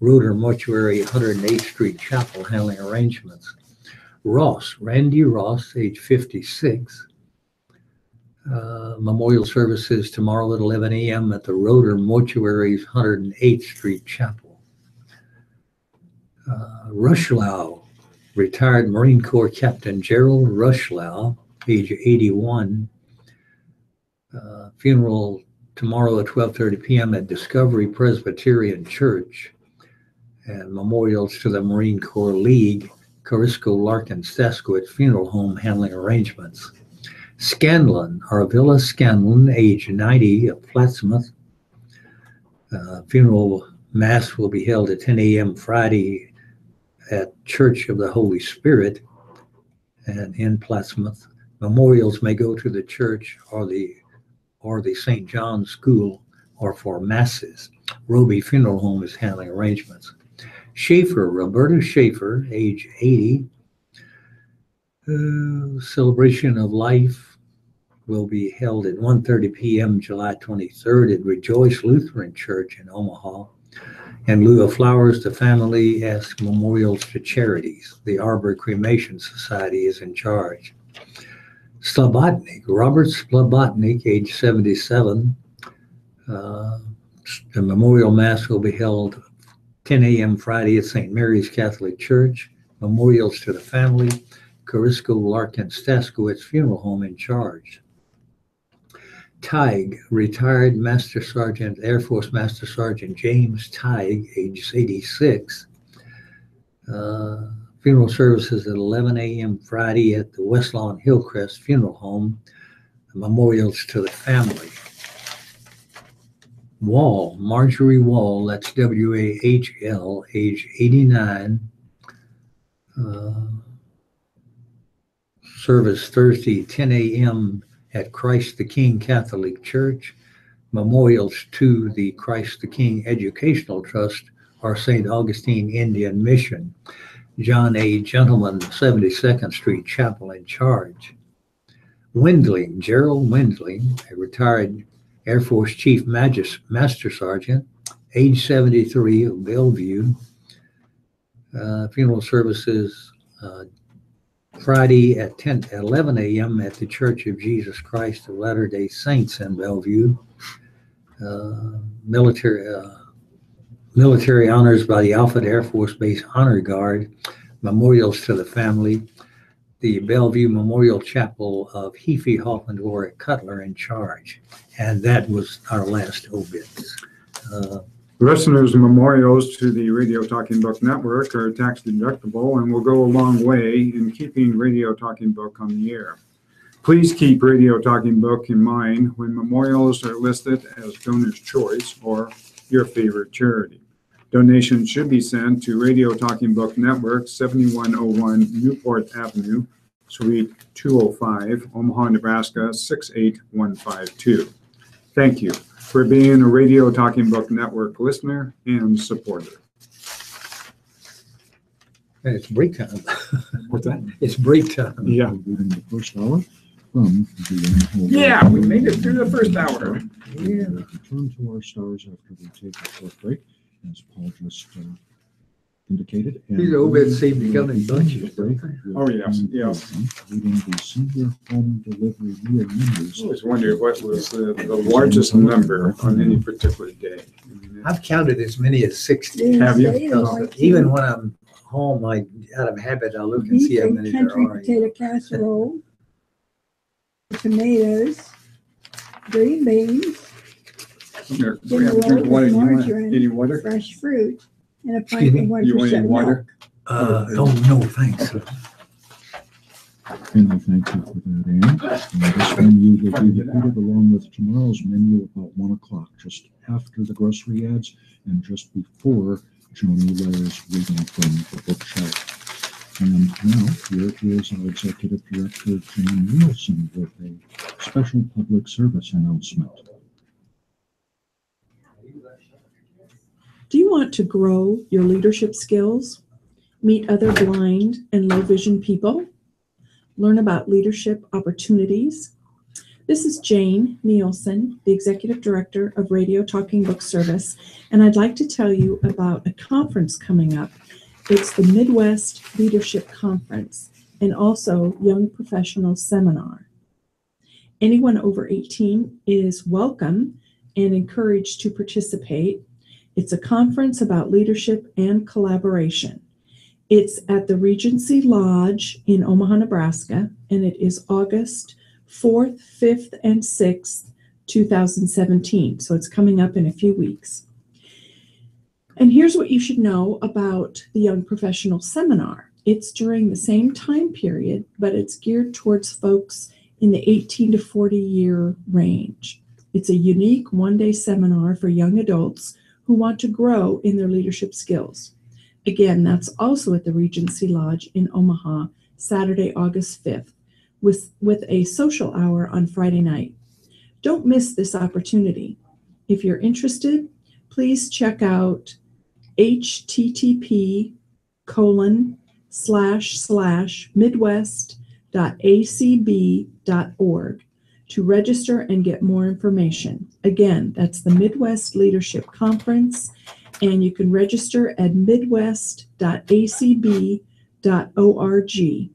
Roeder Mortuary, 108th Street Chapel, handling arrangements. Ross, Randy Ross, age 56. Memorial services tomorrow at 11 a.m. at the Roeder Mortuary's 108th Street Chapel. Rushlau, retired Marine Corps Captain Gerald Rushlau, age 81. Funeral tomorrow at 12:30 p.m. at Discovery Presbyterian Church. And memorials to the Marine Corps League, Corisco Larkin Staskowitz Funeral Home, handling arrangements. Scanlon, Arvilla Scanlon, age 90, of Plattsmouth. Funeral mass will be held at 10 a.m. Friday at Church of the Holy Spirit and in Plattsmouth. Memorials may go to the church or the St. John's School or for masses. Roby Funeral Home is handling arrangements. Schaefer, Roberta Schaefer, age 80. Celebration of life will be held at 1:30 p.m. July 23rd at Rejoice Lutheran Church in Omaha. In lieu of flowers, the family asks memorials to charities. The Arbor Cremation Society is in charge. Slobodnik, Robert Slobodnik, age 77. The memorial mass will be held 10 a.m. Friday at St. Mary's Catholic Church. Memorials to the family, Corisco Larkin Staskowitz Funeral Home in charge. Tig, retired Master Sergeant, Air Force Master Sergeant James Tig, age 86. Funeral services at 11 a.m. Friday at the West Lawn Hillcrest Funeral Home. Memorials to the family. Wall, Marjorie Wall, that's W-A-H-L, age 89. Service Thursday, 10 a.m. at Christ the King Catholic Church. Memorials to the Christ the King Educational Trust or St. Augustine Indian Mission. John A. Gentleman, 72nd Street Chapel in charge. Windling, Gerald Windling, a retired Air Force Chief Master Sergeant, age 73, of Bellevue. Funeral services Friday at 11 a.m. at the Church of Jesus Christ of Latter-day Saints in Bellevue. Military honors by the Alfred Air Force Base Honor Guard. Memorials to the family. The Bellevue Memorial Chapel of Hefe Hoffman, Dora Cutler in charge. And that was our last obits. Listeners' memorials to the Radio Talking Book Network are tax deductible and will go a long way in keeping Radio Talking Book on the air. Please keep Radio Talking Book in mind when memorials are listed as donor's choice or your favorite charity. Donations should be sent to Radio Talking Book Network, 7101 Newport Avenue, Suite 205, Omaha, Nebraska, 68152. Thank you for being a Radio Talking Book Network listener and supporter. And it's break time. What's that? It's break time. Yeah. Reading the first hour from the Yeah, we made it through the first hour. Yeah. We'll return to our stars after we take a short break, as Paul just indicated. These obits seem to come in bunches, don't they? Oh, yes, yes. Reading the senior home delivery meal menus. I always wondered what was the largest number on any particular day. I've counted as many as 60. Have you? Even when I'm home, out of habit, I look and see how many there country are. potato casserole, tomatoes, green beans, Here, Then we have the drink roll water. with You want margarine. any water? fresh fruit, and a Excuse pint me? of 1% You want any milk. water? No, thanks. And I thank you for that, Ann. And this menu will be repeated along with tomorrow's menu about 1 o'clock, just after the grocery ads and just before Joni Lair's reading from the bookshelf. And now, here is our Executive Director, Jane Nielsen, with a special public service announcement. Do you want to grow your leadership skills, meet other blind and low vision people, learn about leadership opportunities? This is Jane Nielsen, the Executive Director of Radio Talking Book Service, and I'd like to tell you about a conference coming up. It's the Midwest Leadership Conference and also Young Professionals Seminar. Anyone over 18 is welcome and encouraged to participate. It's a conference about leadership and collaboration. It's at the Regency Lodge in Omaha, Nebraska, and it is August 4th, 5th, and 6th, 2017. So it's coming up in a few weeks. And here's what you should know about the Young Professional Seminar. It's during the same time period, but it's geared towards folks in the 18 to 40 year range. It's a unique one-day seminar for young adults who want to grow in their leadership skills. Again, that's also at the Regency Lodge in Omaha, Saturday, August 5th, with a social hour on Friday night. Don't miss this opportunity. If you're interested, please check out http://midwest.acb.org to register and get more information. Again, that's the Midwest Leadership Conference, and you can register at midwest.acb.org.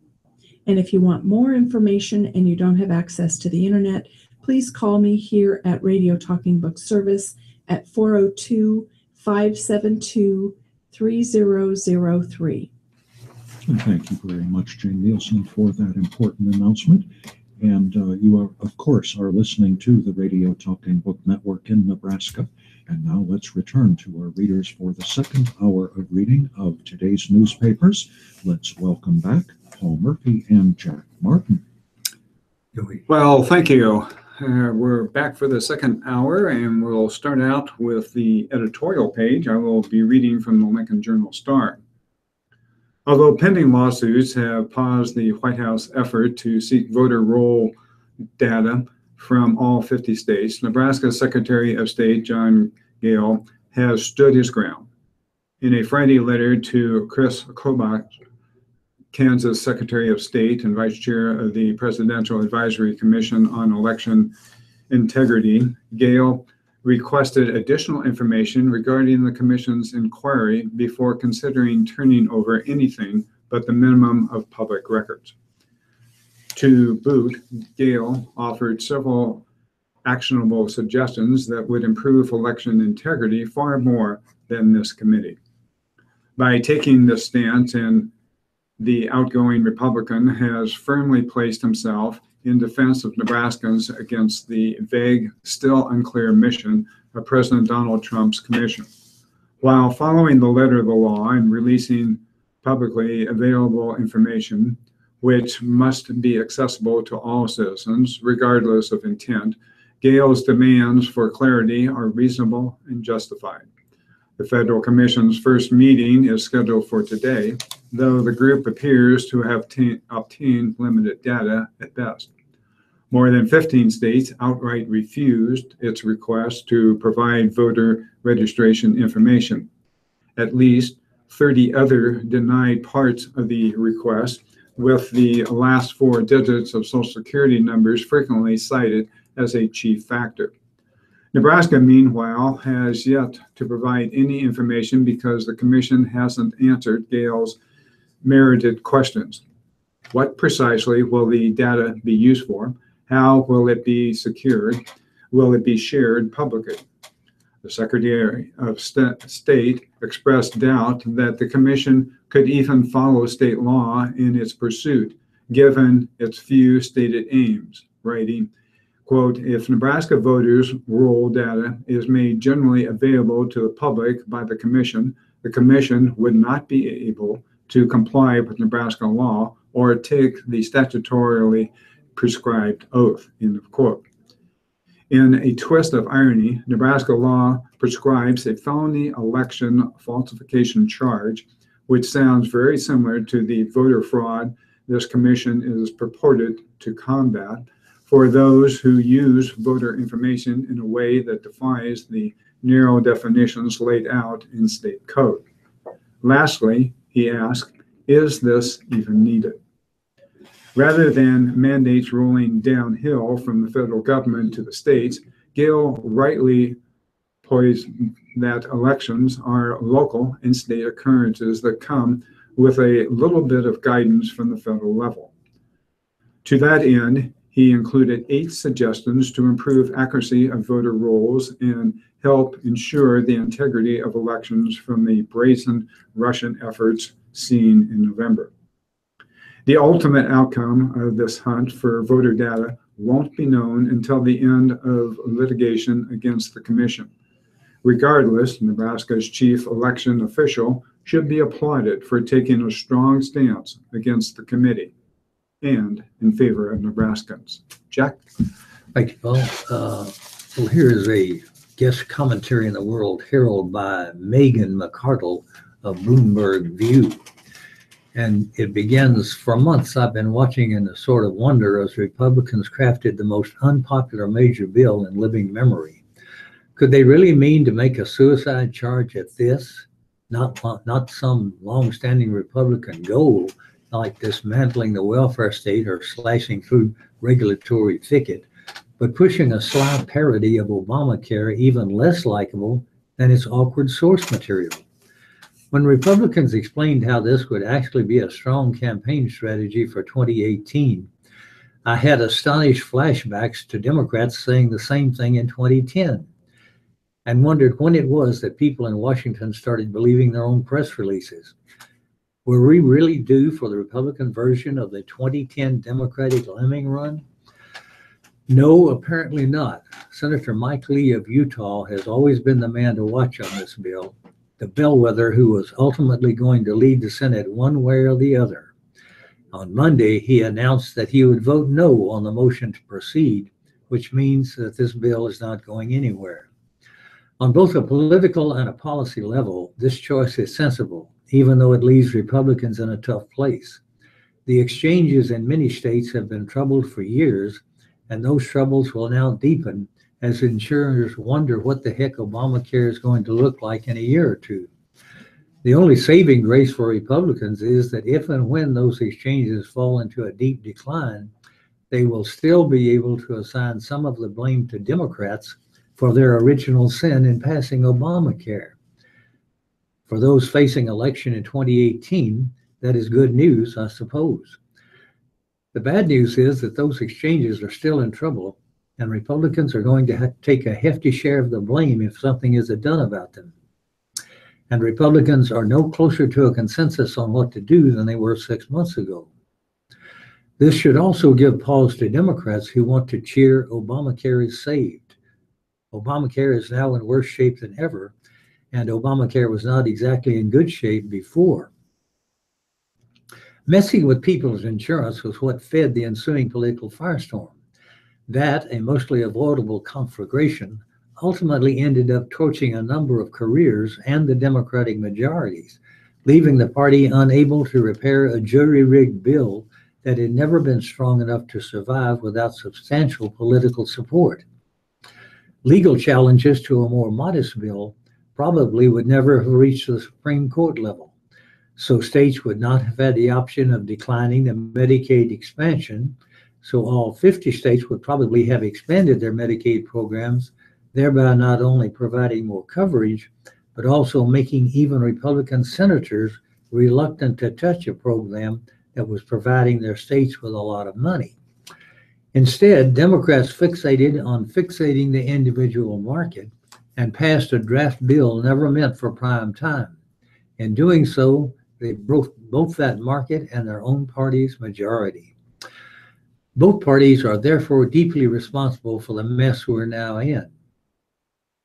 And if you want more information and you don't have access to the internet, please call me here at Radio Talking Book Service at 402-572-3003. And thank you very much, Jane Nielsen, for that important announcement. And you are, of course, are listening to the Radio Talking Book Network in Nebraska. And now let's return to our readers for the second hour of reading of today's newspapers. Let's welcome back Paul Murphy and Jack Martin. Well, thank you. We're back for the second hour, and we'll start out with the editorial page. I will be reading from the Lincoln Journal-Star. Although pending lawsuits have paused the White House effort to seek voter roll data from all 50 states, Nebraska Secretary of State John Gale has stood his ground. In a Friday letter to Chris Kobach, Kansas Secretary of State and Vice Chair of the Presidential Advisory Commission on Election Integrity, Gale requested additional information regarding the commission's inquiry before considering turning over anything but the minimum of public records. To boot, Gale offered several actionable suggestions that would improve election integrity far more than this committee. By taking this stance, and the outgoing Republican has firmly placed himself in defense of Nebraskans against the vague, still unclear mission of President Donald Trump's commission. While following the letter of the law and releasing publicly available information, which must be accessible to all citizens, regardless of intent, Gale's demands for clarity are reasonable and justified. The Federal Commission's first meeting is scheduled for today, though the group appears to have obtained limited data at best. More than 15 states outright refused its request to provide voter registration information. At least 30 other denied parts of the request, with the last 4 digits of Social Security numbers frequently cited as a chief factor. Nebraska, meanwhile, has yet to provide any information because the Commission hasn't answered Gale's merited questions. What precisely will the data be used for? How will it be secured? Will it be shared publicly? The Secretary of State expressed doubt that the Commission could even follow state law in its pursuit, given its few stated aims, writing, quote, "If Nebraska voters' roll data is made generally available to the public by the Commission would not be able to comply with Nebraska law or take the statutorily prescribed oath," end of quote. In a twist of irony, Nebraska law prescribes a felony election falsification charge, which sounds very similar to the voter fraud this commission is purported to combat, for those who use voter information in a way that defies the narrow definitions laid out in state code. Lastly, he asked, is this even needed? Rather than mandates rolling downhill from the federal government to the states, Gale rightly poised that elections are local and state occurrences that come with a little bit of guidance from the federal level. To that end, he included 8 suggestions to improve accuracy of voter rolls and help ensure the integrity of elections from the brazen Russian efforts seen in November. The ultimate outcome of this hunt for voter data won't be known until the end of litigation against the Commission. Regardless, Nebraska's chief election official should be applauded for taking a strong stance against the committee and in favor of Nebraskans. Jack? Thank you, Paul. Well, here is a guest commentary in the World Herald by Megan McArdle of Bloomberg View. And it begins, for months I've been watching in a sort of wonder as Republicans crafted the most unpopular major bill in living memory. Could they really mean to make a suicide charge at this? Not some long-standing Republican goal like dismantling the welfare state or slashing food regulatory thicket, but pushing a sly parody of Obamacare even less likable than its awkward source material. When Republicans explained how this would actually be a strong campaign strategy for 2018, I had astonished flashbacks to Democrats saying the same thing in 2010 and wondered when it was that people in Washington started believing their own press releases. Were we really due for the Republican version of the 2010 Democratic lemming run? No, apparently not. Senator Mike Lee of Utah has always been the man to watch on this bill, the bellwether who was ultimately going to lead the Senate one way or the other. On Monday, he announced that he would vote no on the motion to proceed, which means that this bill is not going anywhere. On both a political and a policy level, this choice is sensible, even though it leaves Republicans in a tough place. The exchanges in many states have been troubled for years, and those troubles will now deepen as insurers wonder what the heck Obamacare is going to look like in a year or two. The only saving grace for Republicans is that if and when those exchanges fall into a deep decline, they will still be able to assign some of the blame to Democrats for their original sin in passing Obamacare. For those facing election in 2018, that is good news, I suppose. The bad news is that those exchanges are still in trouble, and Republicans are going to take a hefty share of the blame if something isn't done about them. And Republicans are no closer to a consensus on what to do than they were 6 months ago. This should also give pause to Democrats who want to cheer Obamacare is saved. Obamacare is now in worse shape than ever, and Obamacare was not exactly in good shape before. Messing with people's insurance was what fed the ensuing political firestorm. That, a mostly avoidable conflagration, ultimately ended up torching a number of careers and the Democratic majorities, leaving the party unable to repair a jury-rigged bill that had never been strong enough to survive without substantial political support. Legal challenges to a more modest bill probably would never have reached the Supreme Court level, so states would not have had the option of declining the Medicaid expansion, so all 50 states would probably have expanded their Medicaid programs, thereby not only providing more coverage, but also making even Republican senators reluctant to touch a program that was providing their states with a lot of money. Instead, Democrats fixated on fixating the individual market and passed a draft bill never meant for prime time. In doing so, they broke both that market and their own party's majority. Both parties are therefore deeply responsible for the mess we're now in.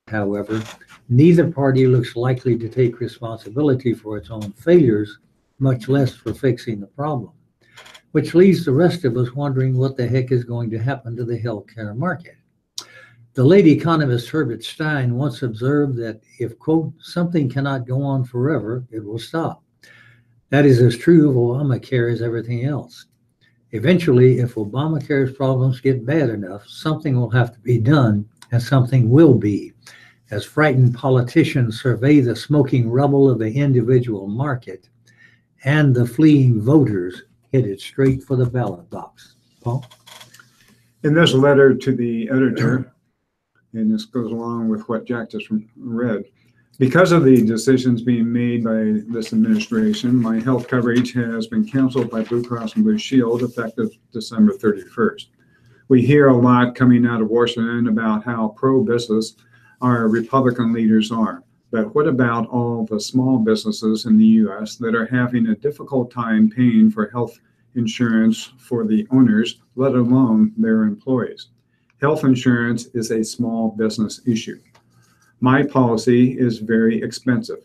However, neither party looks likely to take responsibility for its own failures, much less for fixing the problem, which leaves the rest of us wondering what the heck is going to happen to the healthcare market. The late economist Herbert Stein once observed that if, quote, something cannot go on forever, it will stop. That is as true of Obamacare as everything else. Eventually, if Obamacare's problems get bad enough, something will have to be done, and something will be, as frightened politicians survey the smoking rubble of the individual market and the fleeing voters headed straight for the ballot box. Paul? In this letter to the editor, and this goes along with what Jack just read, because of the decisions being made by this administration, my health coverage has been canceled by Blue Cross and Blue Shield effective December 31st. We hear a lot coming out of Washington about how pro-business our Republican leaders are. But what about all the small businesses in the U.S. that are having a difficult time paying for health insurance for the owners, let alone their employees? Health insurance is a small business issue. My policy is very expensive.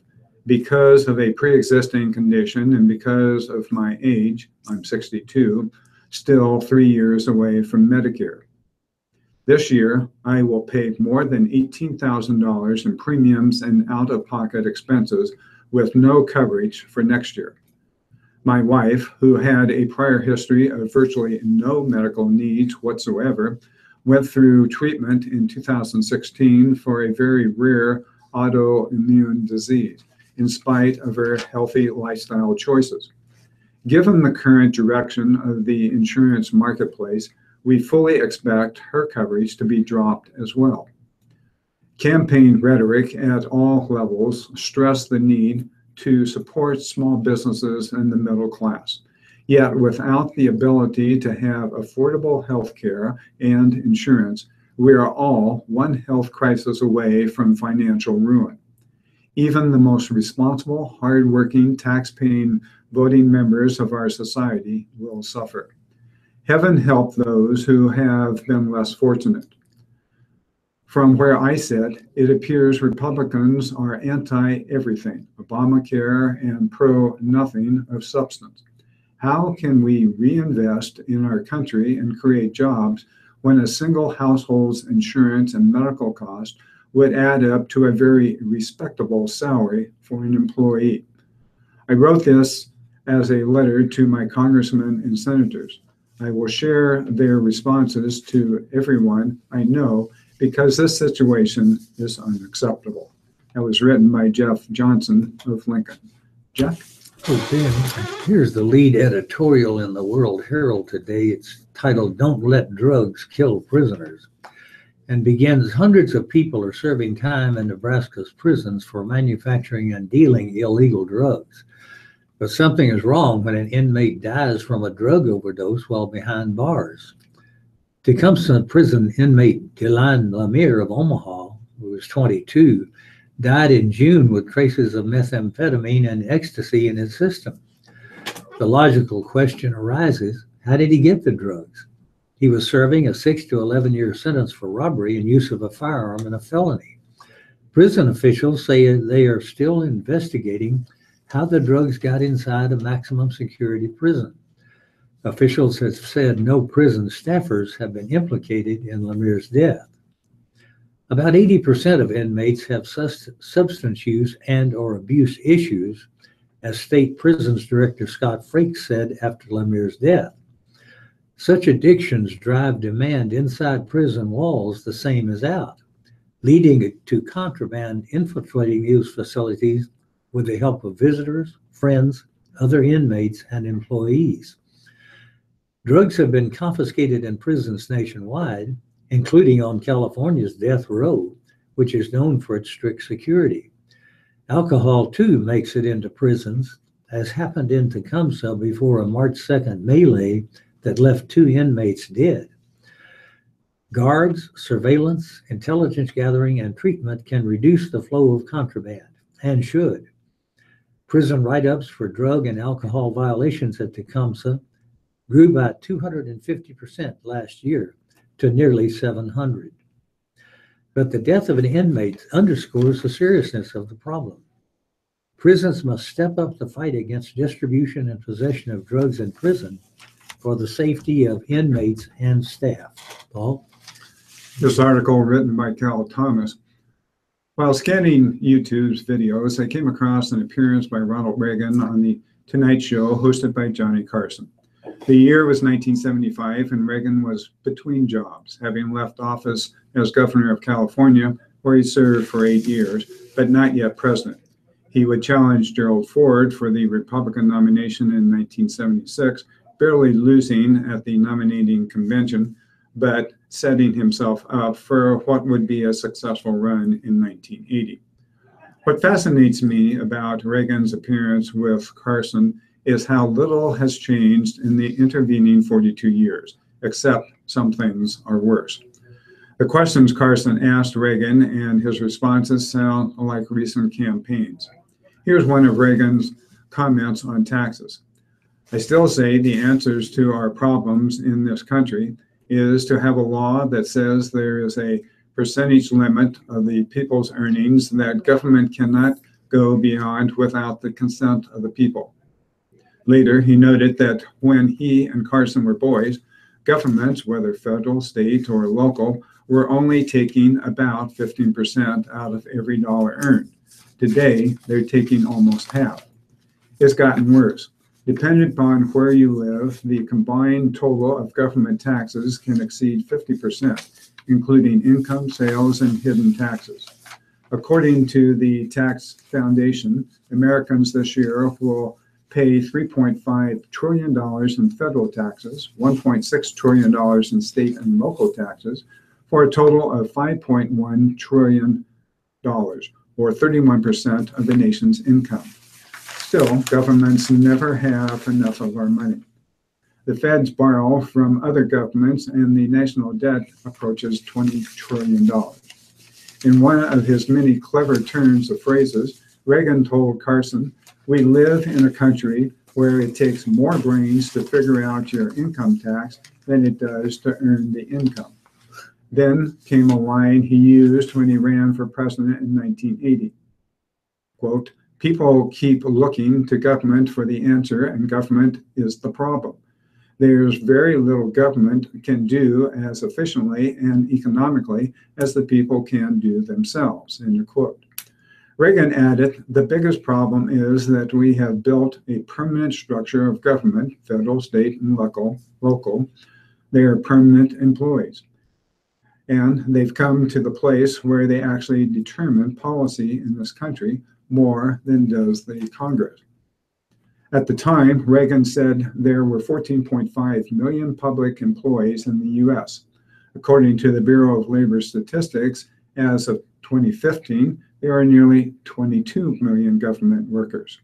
Because of a pre-existing condition and because of my age, I'm 62, still 3 years away from Medicare. This year, I will pay more than $18,000 in premiums and out-of-pocket expenses with no coverage for next year. My wife, who had a prior history of virtually no medical needs whatsoever, went through treatment in 2016 for a very rare autoimmune disease, in spite of her healthy lifestyle choices. Given the current direction of the insurance marketplace, we fully expect her coverage to be dropped as well. Campaign rhetoric at all levels stressed the need to support small businesses and the middle class. Yet without the ability to have affordable health care and insurance, we are all one health crisis away from financial ruin. Even the most responsible, hardworking, tax-paying, voting members of our society will suffer. Heaven help those who have been less fortunate. From where I sit, it appears Republicans are anti-everything, Obamacare, and pro-nothing of substance. How can we reinvest in our country and create jobs when a single household's insurance and medical cost would add up to a very respectable salary for an employee? I wrote this as a letter to my congressmen and senators. I will share their responses to everyone I know because this situation is unacceptable. That was written by Jeff Johnson of Lincoln. Jeff? Oh, Ben, here's the lead editorial in the World Herald today. It's titled, "Don't Let Drugs Kill Prisoners," and begins, hundreds of people are serving time in Nebraska's prisons for manufacturing and dealing illegal drugs. But something is wrong when an inmate dies from a drug overdose while behind bars. Tecumseh prison inmate Dylan Lemire of Omaha, who was 22, died in June with traces of methamphetamine and ecstasy in his system. The logical question arises, how did he get the drugs? He was serving a 6 to 11 year sentence for robbery and use of a firearm in a felony. Prison officials say they are still investigating how the drugs got inside a maximum security prison. Officials have said no prison staffers have been implicated in Lemire's death. About 80% of inmates have substance use and/or abuse issues, as State Prisons Director Scott Frakes said after Lemire's death. Such addictions drive demand inside prison walls the same as out, leading to contraband infiltrating these facilities with the help of visitors, friends, other inmates, and employees. Drugs have been confiscated in prisons nationwide, including on California's death row, which is known for its strict security. Alcohol, too, makes it into prisons, as happened in Tecumseh before a March 2nd melee that left 2 inmates dead. Guards, surveillance, intelligence gathering, and treatment can reduce the flow of contraband, and should. Prison write-ups for drug and alcohol violations at Tecumseh grew by 250% last year to nearly 700. But the death of an inmate underscores the seriousness of the problem. Prisons must step up the fight against distribution and possession of drugs in prison for the safety of inmates and staff. Paul? This article written by Cal Thomas. While scanning YouTube's videos, I came across an appearance by Ronald Reagan on the Tonight Show hosted by Johnny Carson. The year was 1975, and Reagan was between jobs, having left office as governor of California, where he served for 8 years, but not yet president. He would challenge Gerald Ford for the Republican nomination in 1976, barely losing at the nominating convention, but setting himself up for what would be a successful run in 1980. What fascinates me about Reagan's appearance with Carson is how little has changed in the intervening 42 years, except some things are worse. The questions Carson asked Reagan and his responses sound like recent campaigns. Here's one of Reagan's comments on taxes. I still say the answers to our problems in this country is to have a law that says there is a percentage limit of the people's earnings that government cannot go beyond without the consent of the people. Later, he noted that when he and Carson were boys, governments, whether federal, state, or local, were only taking about 15% out of every dollar earned. Today, they're taking almost half. It's gotten worse. Depending upon where you live, the combined total of government taxes can exceed 50%, including income, sales, and hidden taxes. According to the Tax Foundation, Americans this year will pay $3.5 trillion in federal taxes, $1.6 trillion in state and local taxes, for a total of $5.1 trillion, or 31% of the nation's income. Still, governments never have enough of our money. The feds borrow from other governments, and the national debt approaches $20 trillion. In one of his many clever turns of phrases, Reagan told Carson, "We live in a country where it takes more brains to figure out your income tax than it does to earn the income." Then came a line he used when he ran for president in 1980. Quote, "People keep looking to government for the answer, and government is the problem. There's very little government can do as efficiently and economically as the people can do themselves." End quote. Reagan added, "The biggest problem is that we have built a permanent structure of government, federal, state, and local. They are permanent employees. And they've come to the place where they actually determine policy in this country more than does the Congress." At the time, Reagan said there were 14.5 million public employees in the U.S. According to the Bureau of Labor Statistics, as of 2015, there are nearly 22 million government workers.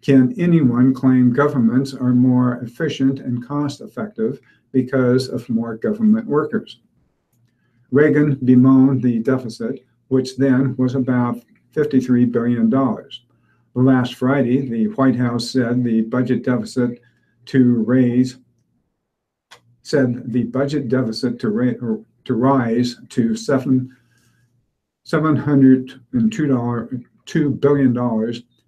Can anyone claim governments are more efficient and cost-effective because of more government workers? Reagan bemoaned the deficit, which then was about $53 billion. Last Friday, the White House said the budget deficit to rise to $702 billion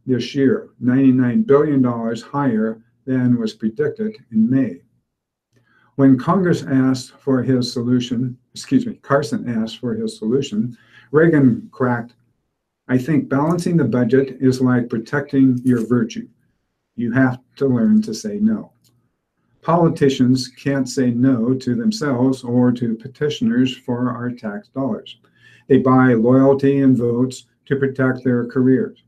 this year, $99 billion higher than was predicted in May. When Congress asked for his solution, Carson asked for his solution, Reagan cracked, "I think balancing the budget is like protecting your virtue. You have to learn to say no." Politicians can't say no to themselves or to petitioners for our tax dollars. They buy loyalty and votes to protect their careers.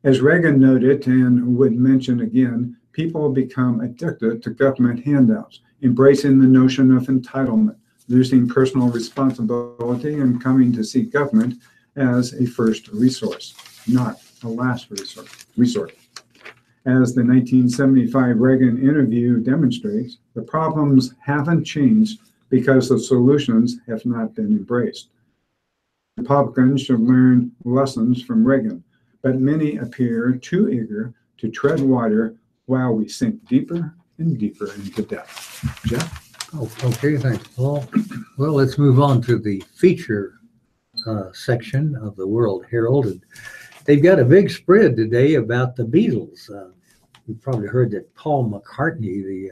As Reagan noted and would mention again, people become addicted to government handouts, embracing the notion of entitlement, losing personal responsibility, and coming to see government as a first resource, not a last resort. As the 1975 Reagan interview demonstrates, the problems haven't changed because the solutions have not been embraced. Republicans should learn lessons from Reagan, but many appear too eager to tread water while we sink deeper and deeper into debt. Jeff? Oh, okay, thanks, Paul. Well, let's move on to the feature section of the World Herald. And they've got a big spread today about the Beatles. You've probably heard that Paul McCartney, the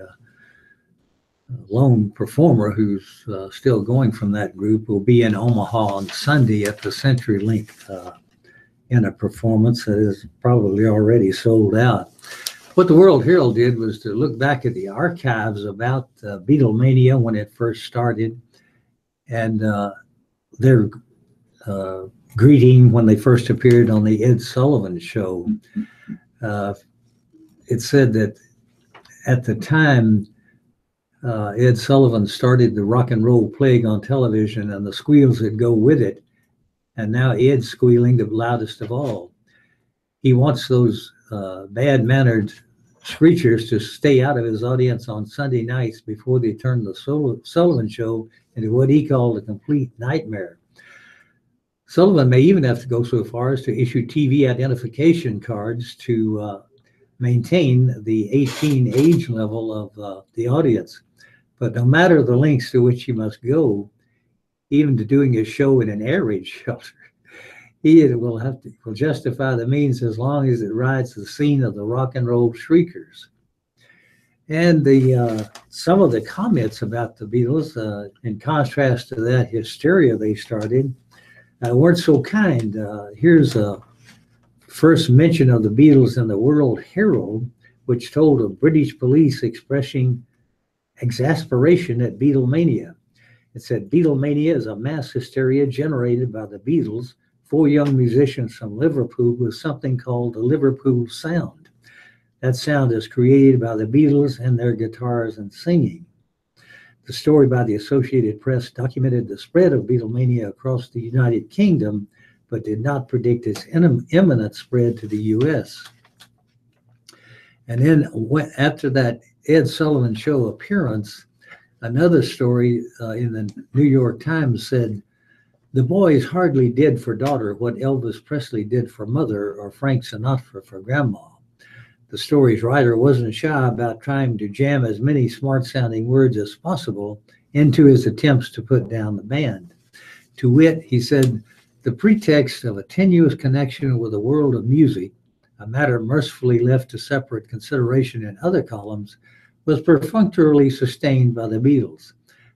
lone performer who's still going from that group, will be in Omaha on Sunday at the CenturyLink in a performance that is probably already sold out. What the World Herald did was to look back at the archives about Beatlemania when it first started, and their greeting when they first appeared on the Ed Sullivan Show. It said that at the time Ed Sullivan started the rock and roll plague on television and the squeals that go with it, and now Ed's squealing the loudest of all. He wants those bad-mannered screechers to stay out of his audience on Sunday nights before they turn the Sullivan Show into what he called a complete nightmare. Sullivan may even have to go so far as to issue TV identification cards to maintain the 18 age level of the audience. But no matter the lengths to which he must go, even to doing a show in an air raid shelter, he will justify the means as long as it rides the scene of the rock and roll shriekers. And some of the comments about the Beatles, in contrast to that hysteria they started, weren't so kind. Here's a first mention of the Beatles in the World Herald, which told of British police expressing exasperation at Beatlemania. It said, "Beatlemania is a mass hysteria generated by the Beatles, 4 young musicians from Liverpool with something called the Liverpool sound. That sound is created by the Beatles and their guitars and singing." The story by the Associated Press documented the spread of Beatlemania across the United Kingdom, but did not predict its imminent spread to the U.S. And then after that Ed Sullivan Show appearance, another story in the New York Times said, "The boys hardly did for daughter what Elvis Presley did for mother or Frank Sinatra for grandma." The story's writer wasn't shy about trying to jam as many smart-sounding words as possible into his attempts to put down the band. To wit, he said, "The pretext of a tenuous connection with the world of music, a matter mercifully left to separate consideration in other columns, was perfunctorily sustained by the Beatles.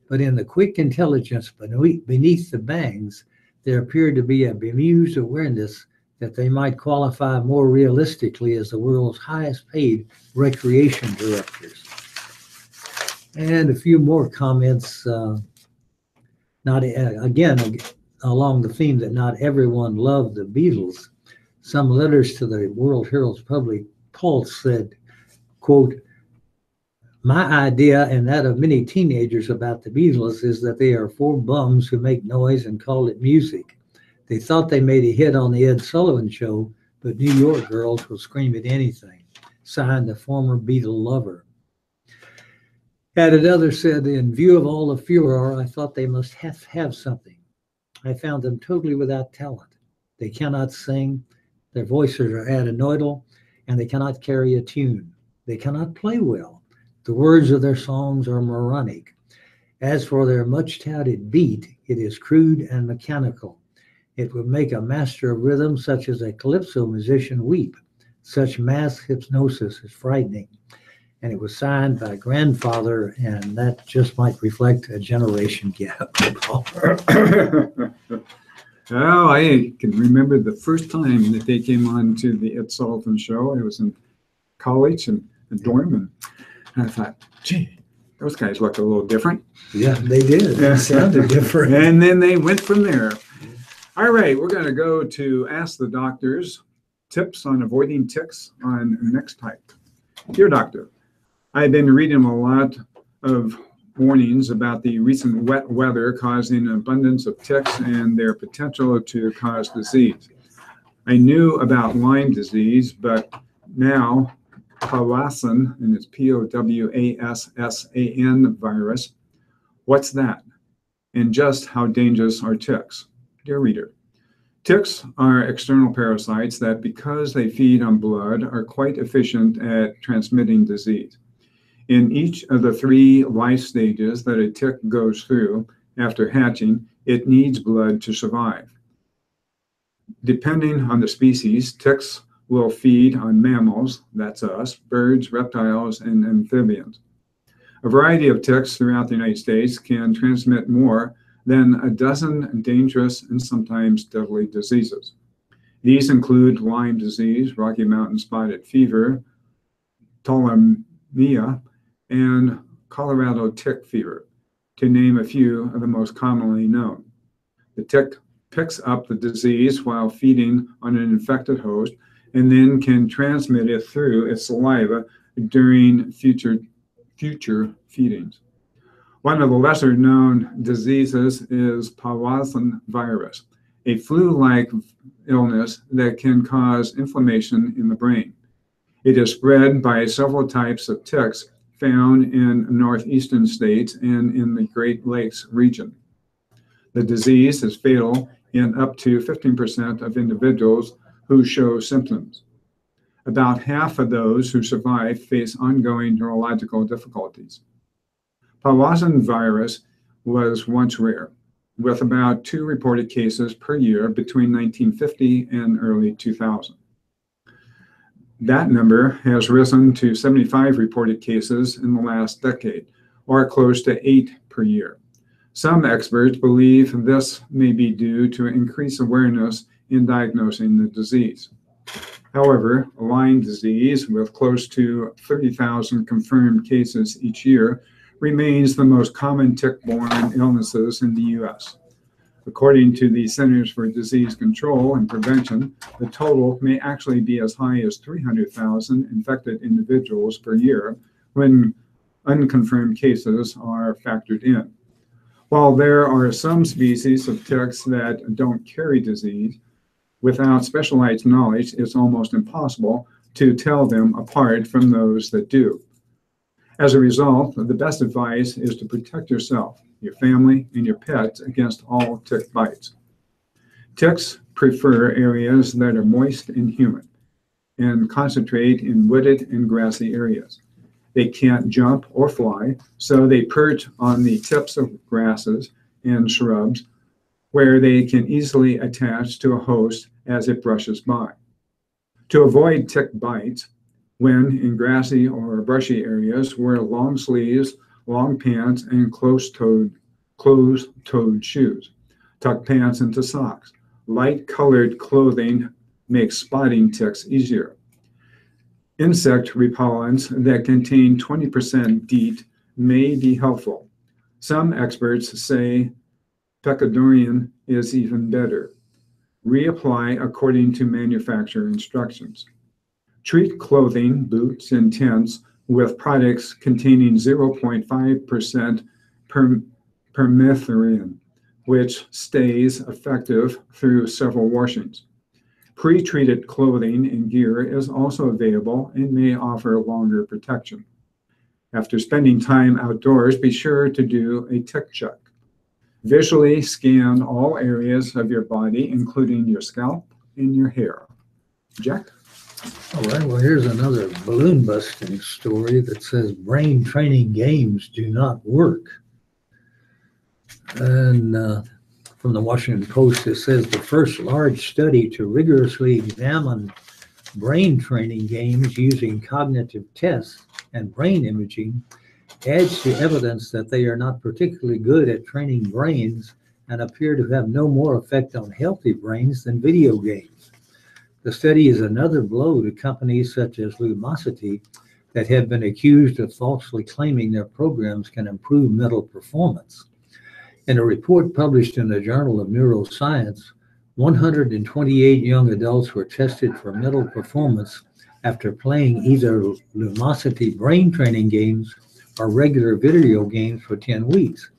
But in the quick intelligence beneath the bangs, there appeared to be a bemused awareness that they might qualify more realistically as the world's highest paid recreation directors." And a few more comments, along the theme that not everyone loved the Beatles. Some letters to the World Herald's Public Pulse said, quote, "My idea and that of many teenagers about the Beatles is that they are 4 bums who make noise and call it music. They thought they made a hit on the Ed Sullivan Show, but New York girls will scream at anything. Signed, the former Beatle lover." And another said, "In view of all the furor, I thought they must have something. I found them totally without talent. They cannot sing, their voices are adenoidal, and they cannot carry a tune. They cannot play well. The words of their songs are moronic. As for their much touted beat, it is crude and mechanical. It would make a master of rhythm such as a calypso musician weep. Such mass hypnosis is frightening. And it was signed by grandfather, and that just might reflect a generation gap. Oh, I can remember the first time that they came on to the Ed Sullivan Show. I was in college and a dorm, and I thought, gee, those guys look a little different. Yeah, they did. They sounded different. And then they went from there. All right, we're going to go to Ask the Doctors, tips on avoiding ticks on next type. Dear Doctor, I've been reading a lot of warnings about the recent wet weather causing an abundance of ticks and their potential to cause disease. I knew about Lyme disease, but now Powassan, and it's Powassan virus, what's that? And just how dangerous are ticks? Dear reader, ticks are external parasites that, because they feed on blood, are quite efficient at transmitting disease. In each of the 3 life stages that a tick goes through after hatching, it needs blood to survive. Depending on the species, ticks will feed on mammals, that's us, birds, reptiles, and amphibians. A variety of ticks throughout the United States can transmit more than a dozen dangerous and sometimes deadly diseases. These include Lyme disease, Rocky Mountain spotted fever, tularemia, and Colorado tick fever, to name a few of the most commonly known. The tick picks up the disease while feeding on an infected host and then can transmit it through its saliva during future feedings. One of the lesser known diseases is Powassan virus, a flu-like illness that can cause inflammation in the brain. It is spread by several types of ticks found in northeastern states and in the Great Lakes region. The disease is fatal in up to 15% of individuals who show symptoms. About half of those who survive face ongoing neurological difficulties. Powassan virus was once rare, with about 2 reported cases per year between 1950 and early 2000. That number has risen to 75 reported cases in the last decade, or close to 8 per year. Some experts believe this may be due to increased awareness in diagnosing the disease. However, Lyme disease, with close to 30,000 confirmed cases each year, remains the most common tick-borne illnesses in the U.S. According to the Centers for Disease Control and Prevention, the total may actually be as high as 300,000 infected individuals per year when unconfirmed cases are factored in. While there are some species of ticks that don't carry disease, without specialized knowledge, it's almost impossible to tell them apart from those that do. As a result, the best advice is to protect yourself, your family, and your pets against all tick bites. Ticks prefer areas that are moist and humid and concentrate in wooded and grassy areas. They can't jump or fly, so they perch on the tips of grasses and shrubs where they can easily attach to a host as it brushes by. To avoid tick bites, when in grassy or brushy areas, wear long sleeves, long pants, and closed-toed shoes. Tuck pants into socks. Light-colored clothing makes spotting ticks easier. Insect repellents that contain 20% DEET may be helpful. Some experts say pecadorian is even better. Reapply according to manufacturer instructions. Treat clothing, boots, and tents with products containing 0.5% permethrin, which stays effective through several washings. Pre-treated clothing and gear is also available and may offer longer protection. After spending time outdoors, be sure to do a tick check. Visually scan all areas of your body, including your scalp and your hair. Jack? All right, well, here's another balloon busting story that says brain training games do not work. And from the Washington Post. It says the first large study to rigorously examine brain training games using cognitive tests and brain imaging adds to evidence that they are not particularly good at training brains and appear to have no more effect on healthy brains than video games. The study is another blow to companies such as Lumosity that have been accused of falsely claiming their programs can improve mental performance. In a report published in the Journal of Neuroscience, 128 young adults were tested for mental performance after playing either Lumosity brain training games or regular video games for 10 weeks.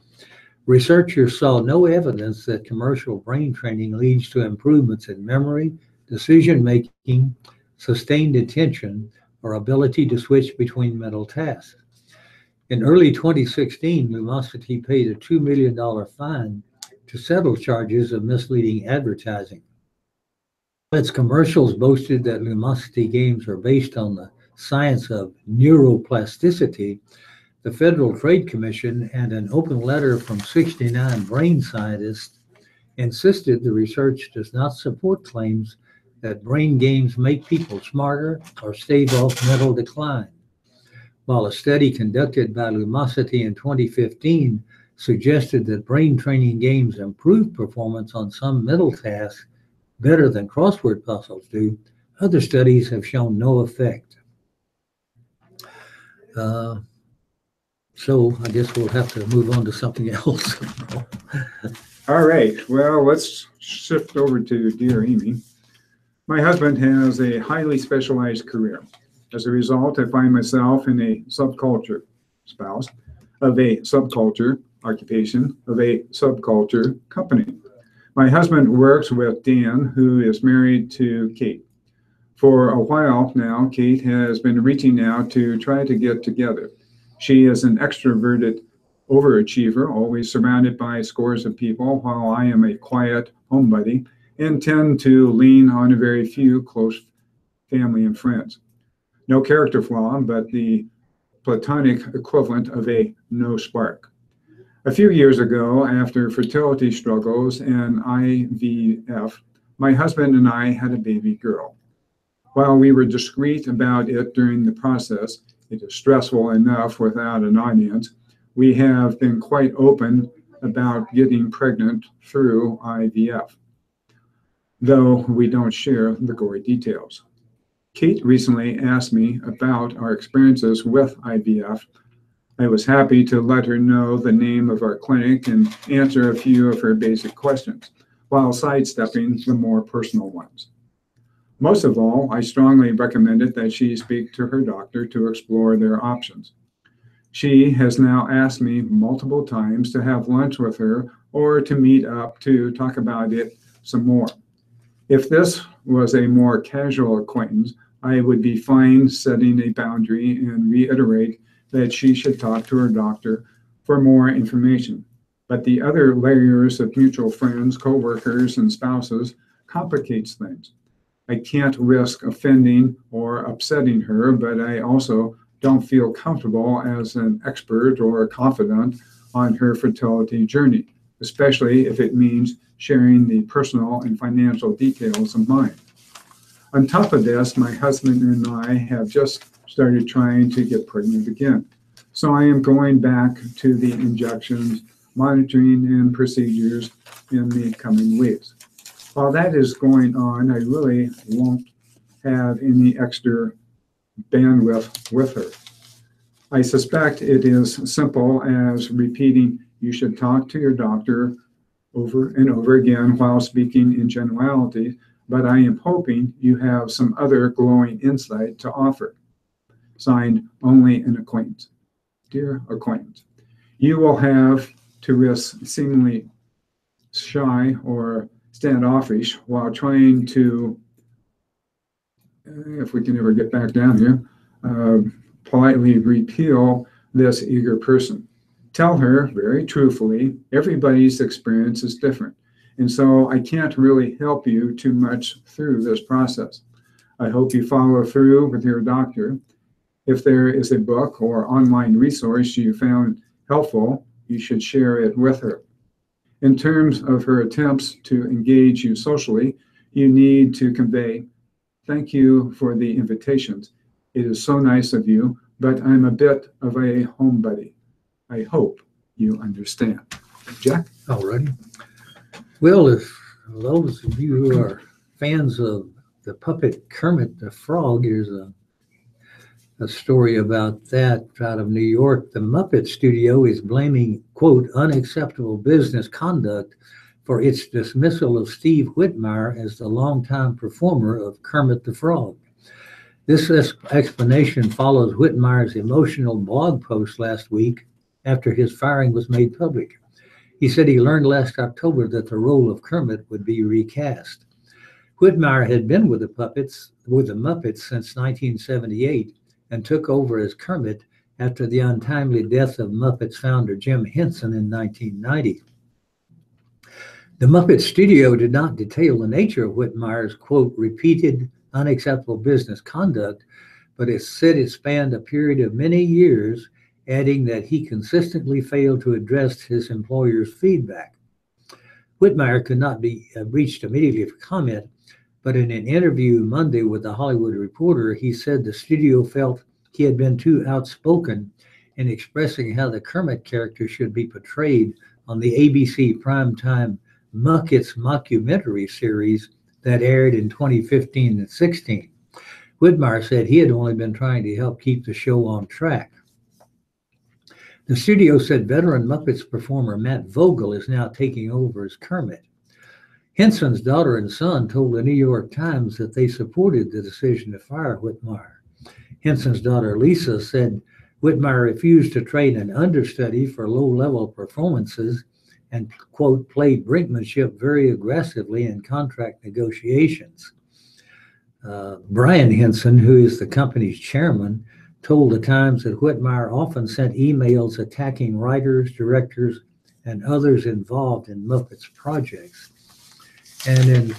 Researchers saw no evidence that commercial brain training leads to improvements in memory, decision-making, sustained attention, or ability to switch between mental tasks. In early 2016, Lumosity paid a $2 million fine to settle charges of misleading advertising. Its commercials boasted that Lumosity games are based on the science of neuroplasticity. The Federal Trade Commission and an open letter from 69 brain scientists insisted the research does not support claims that brain games make people smarter or stave off mental decline. While a study conducted by Lumosity in 2015 suggested that brain training games improve performance on some mental tasks better than crossword puzzles do, other studies have shown no effect. So I guess we'll have to move on to something else. All right, well, let's shift over to Dear Amy. My husband has a highly specialized career. As a result, I find myself in a subculture spouse of a subculture occupation of a subculture company. My husband works with Dan, who is married to Kate. For a while now, Kate has been reaching out to try to get together. She is an extroverted overachiever, always surrounded by scores of people, while I am a quiet homebody and tend to lean on a very few close family and friends. No character flaw, but the platonic equivalent of a no spark. A few years ago, after fertility struggles and IVF, my husband and I had a baby girl. While we were discreet about it during the process, it is stressful enough without an audience, we have been quite open about getting pregnant through IVF, though we don't share the gory details. Kate recently asked me about our experiences with IVF. I was happy to let her know the name of our clinic and answer a few of her basic questions, while sidestepping the more personal ones. Most of all, I strongly recommended that she speak to her doctor to explore their options. She has now asked me multiple times to have lunch with her or to meet up to talk about it some more. If this was a more casual acquaintance, I would be fine setting a boundary and reiterate that she should talk to her doctor for more information. But the other layers of mutual friends, coworkers, and spouses complicates things. I can't risk offending or upsetting her, but I also don't feel comfortable as an expert or a confidant on her fertility journey, especially if it means sharing the personal and financial details of mine. On top of this, my husband and I have just started trying to get pregnant again. So I am going back to the injections, monitoring, and procedures in the coming weeks. While that is going on, I really won't have any extra bandwidth with her. I suspect it is simple as repeating, you should talk to your doctor over and over again while speaking in generality, but I am hoping you have some other glowing insight to offer. Signed, only an acquaintance. Dear acquaintance, you will have to risk seemingly shy or standoffish while trying to, if we can ever get back down here, politely repel this eager person. Tell her very truthfully, everybody's experience is different. And so I can't really help you too much through this process. I hope you follow through with your doctor. If there is a book or online resource you found helpful, you should share it with her. In terms of her attempts to engage you socially, you need to convey, thank you for the invitations. It is so nice of you, but I'm a bit of a homebody. I hope you understand. Jack? All righty. Well, if those of you who are fans of the puppet Kermit the Frog, here's a story about that out of New York. The Muppet Studio is blaming, quote, unacceptable business conduct for its dismissal of Steve Whitmire as the longtime performer of Kermit the Frog. This explanation follows Whitmire's emotional blog post last week after his firing was made public. He said he learned last October that the role of Kermit would be recast. Whitmire had been with the Muppets since 1978 and took over as Kermit after the untimely death of Muppets founder Jim Henson in 1990. The Muppet Studio did not detail the nature of Whitmire's, quote, repeated unacceptable business conduct, but it said it spanned a period of many years, adding that he consistently failed to address his employer's feedback. Whitmire could not be reached immediately for comment, but in an interview Monday with The Hollywood Reporter, he said the studio felt he had been too outspoken in expressing how the Kermit character should be portrayed on the ABC primetime Muppets mockumentary series that aired in 2015 and 16. Whitmire said he had only been trying to help keep the show on track. The studio said veteran Muppets performer Matt Vogel is now taking over as Kermit. Henson's daughter and son told the New York Times that they supported the decision to fire Whitmire. Henson's daughter Lisa said Whitmire refused to train an understudy for low-level performances and, quote, played brinkmanship very aggressively in contract negotiations. Brian Henson, who is the company's chairman, told the Times that Whitmire often sent emails attacking writers, directors, and others involved in Muppets projects. And in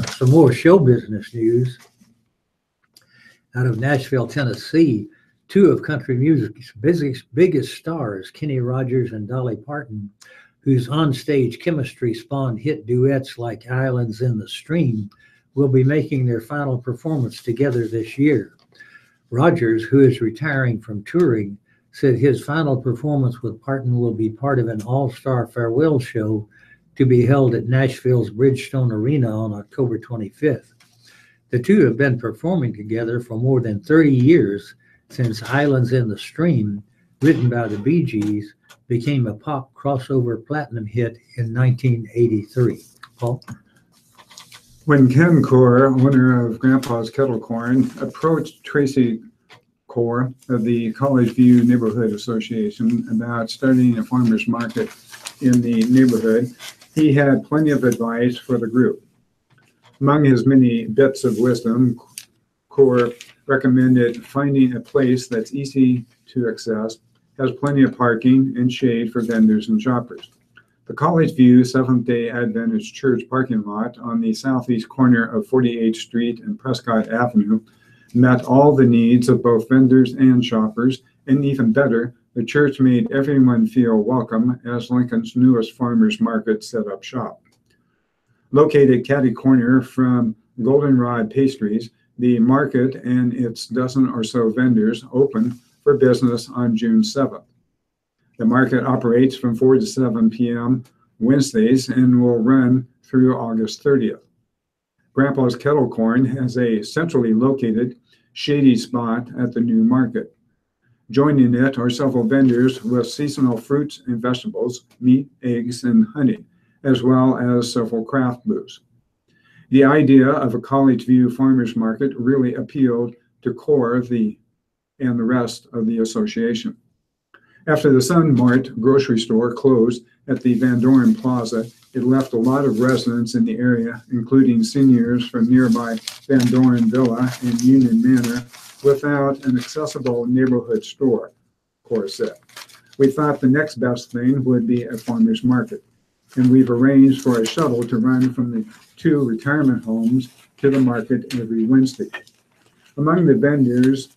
some more show business news, out of Nashville, Tennessee, two of country music's biggest stars, Kenny Rogers and Dolly Parton, whose onstage chemistry spawned hit duets like Islands in the Stream, will be making their final performance together this year. Rogers, who is retiring from touring, said his final performance with Parton will be part of an all-star farewell show to be held at Nashville's Bridgestone Arena on October 25th. The two have been performing together for more than 30 years since Islands in the Stream, written by the Bee Gees, became a pop crossover platinum hit in 1983. Paul? When Ken Core, owner of Grandpa's Kettle Corn, approached Tracy Core of the College View Neighborhood Association about starting a farmer's market in the neighborhood, he had plenty of advice for the group. Among his many bits of wisdom, Core recommended finding a place that's easy to access, has plenty of parking and shade for vendors and shoppers. The College View Seventh-day Adventist Church parking lot on the southeast corner of 48th Street and Prescott Avenue met all the needs of both vendors and shoppers, and even better, the church made everyone feel welcome as Lincoln's newest farmers market set up shop. Located catty corner from Goldenrod Pastries, the market and its dozen or so vendors open for business on June 7th. The market operates from 4 to 7 p.m. Wednesdays and will run through August 30th. Grandpa's Kettle Corn has a centrally located, shady spot at the new market. Joining it are several vendors with seasonal fruits and vegetables, meat, eggs, and honey, as well as several craft booths. The idea of a College View farmers market really appealed to Core and the rest of the association. After the Sun Mart grocery store closed at the Van Doren Plaza, it left a lot of residents in the area, including seniors from nearby Van Doren Villa and Union Manor, without an accessible neighborhood store, Core said. We thought the next best thing would be a farmer's market, and we've arranged for a shuttle to run from the two retirement homes to the market every Wednesday. Among the vendors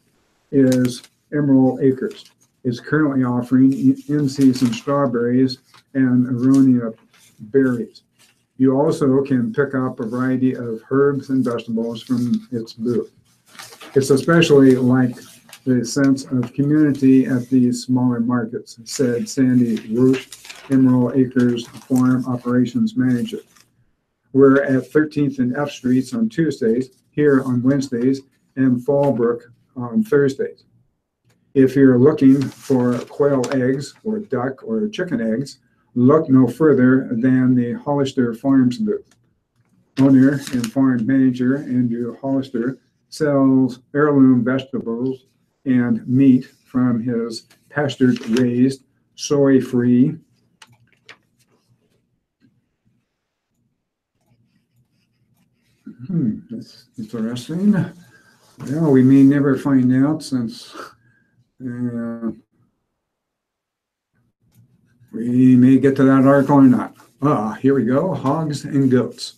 is Emerald Acres. It's currently offering in-season strawberries and Aronia berries. You also can pick up a variety of herbs and vegetables from its booth. It's especially like the sense of community at these smaller markets, said Sandy Roosh, Emerald Acres Farm Operations Manager. We're at 13th and F Streets on Tuesdays, here on Wednesdays, and Fallbrook on Thursdays. If you're looking for quail eggs or duck or chicken eggs, look no further than the Hollister Farms booth. Owner and farm manager Andrew Hollister sells heirloom vegetables and meat from his pastured-raised, soy-free, that's interesting. Well, we may never find out since we may get to that article or not. Here we go, hogs and goats.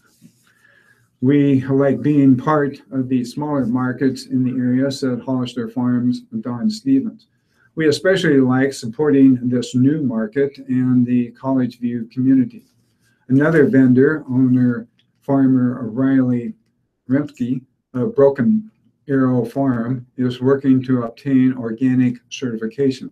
We like being part of the smaller markets in the area, said Hollister Farms Don Stevens. We especially like supporting this new market and the College View community. Another vendor, owner, farmer Riley Remke of Broken Arrow Farm, is working to obtain organic certification.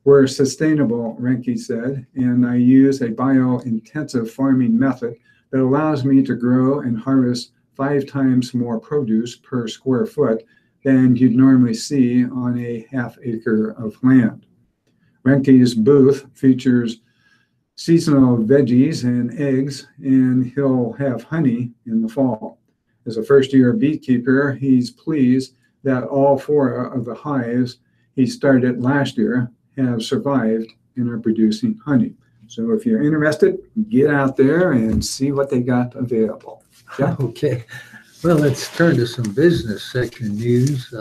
We're sustainable, Remke said, and I use a bio-intensive farming method that allows me to grow and harvest 5 times more produce per square foot than you'd normally see on a half acre of land. Remke's booth features seasonal veggies and eggs, and he'll have honey in the fall. As a first-year beekeeper, he's pleased that all 4 of the hives he started last year have survived and are producing honey. So if you're interested, get out there and see what they got available. Yeah. Okay. Well, let's turn to some business section news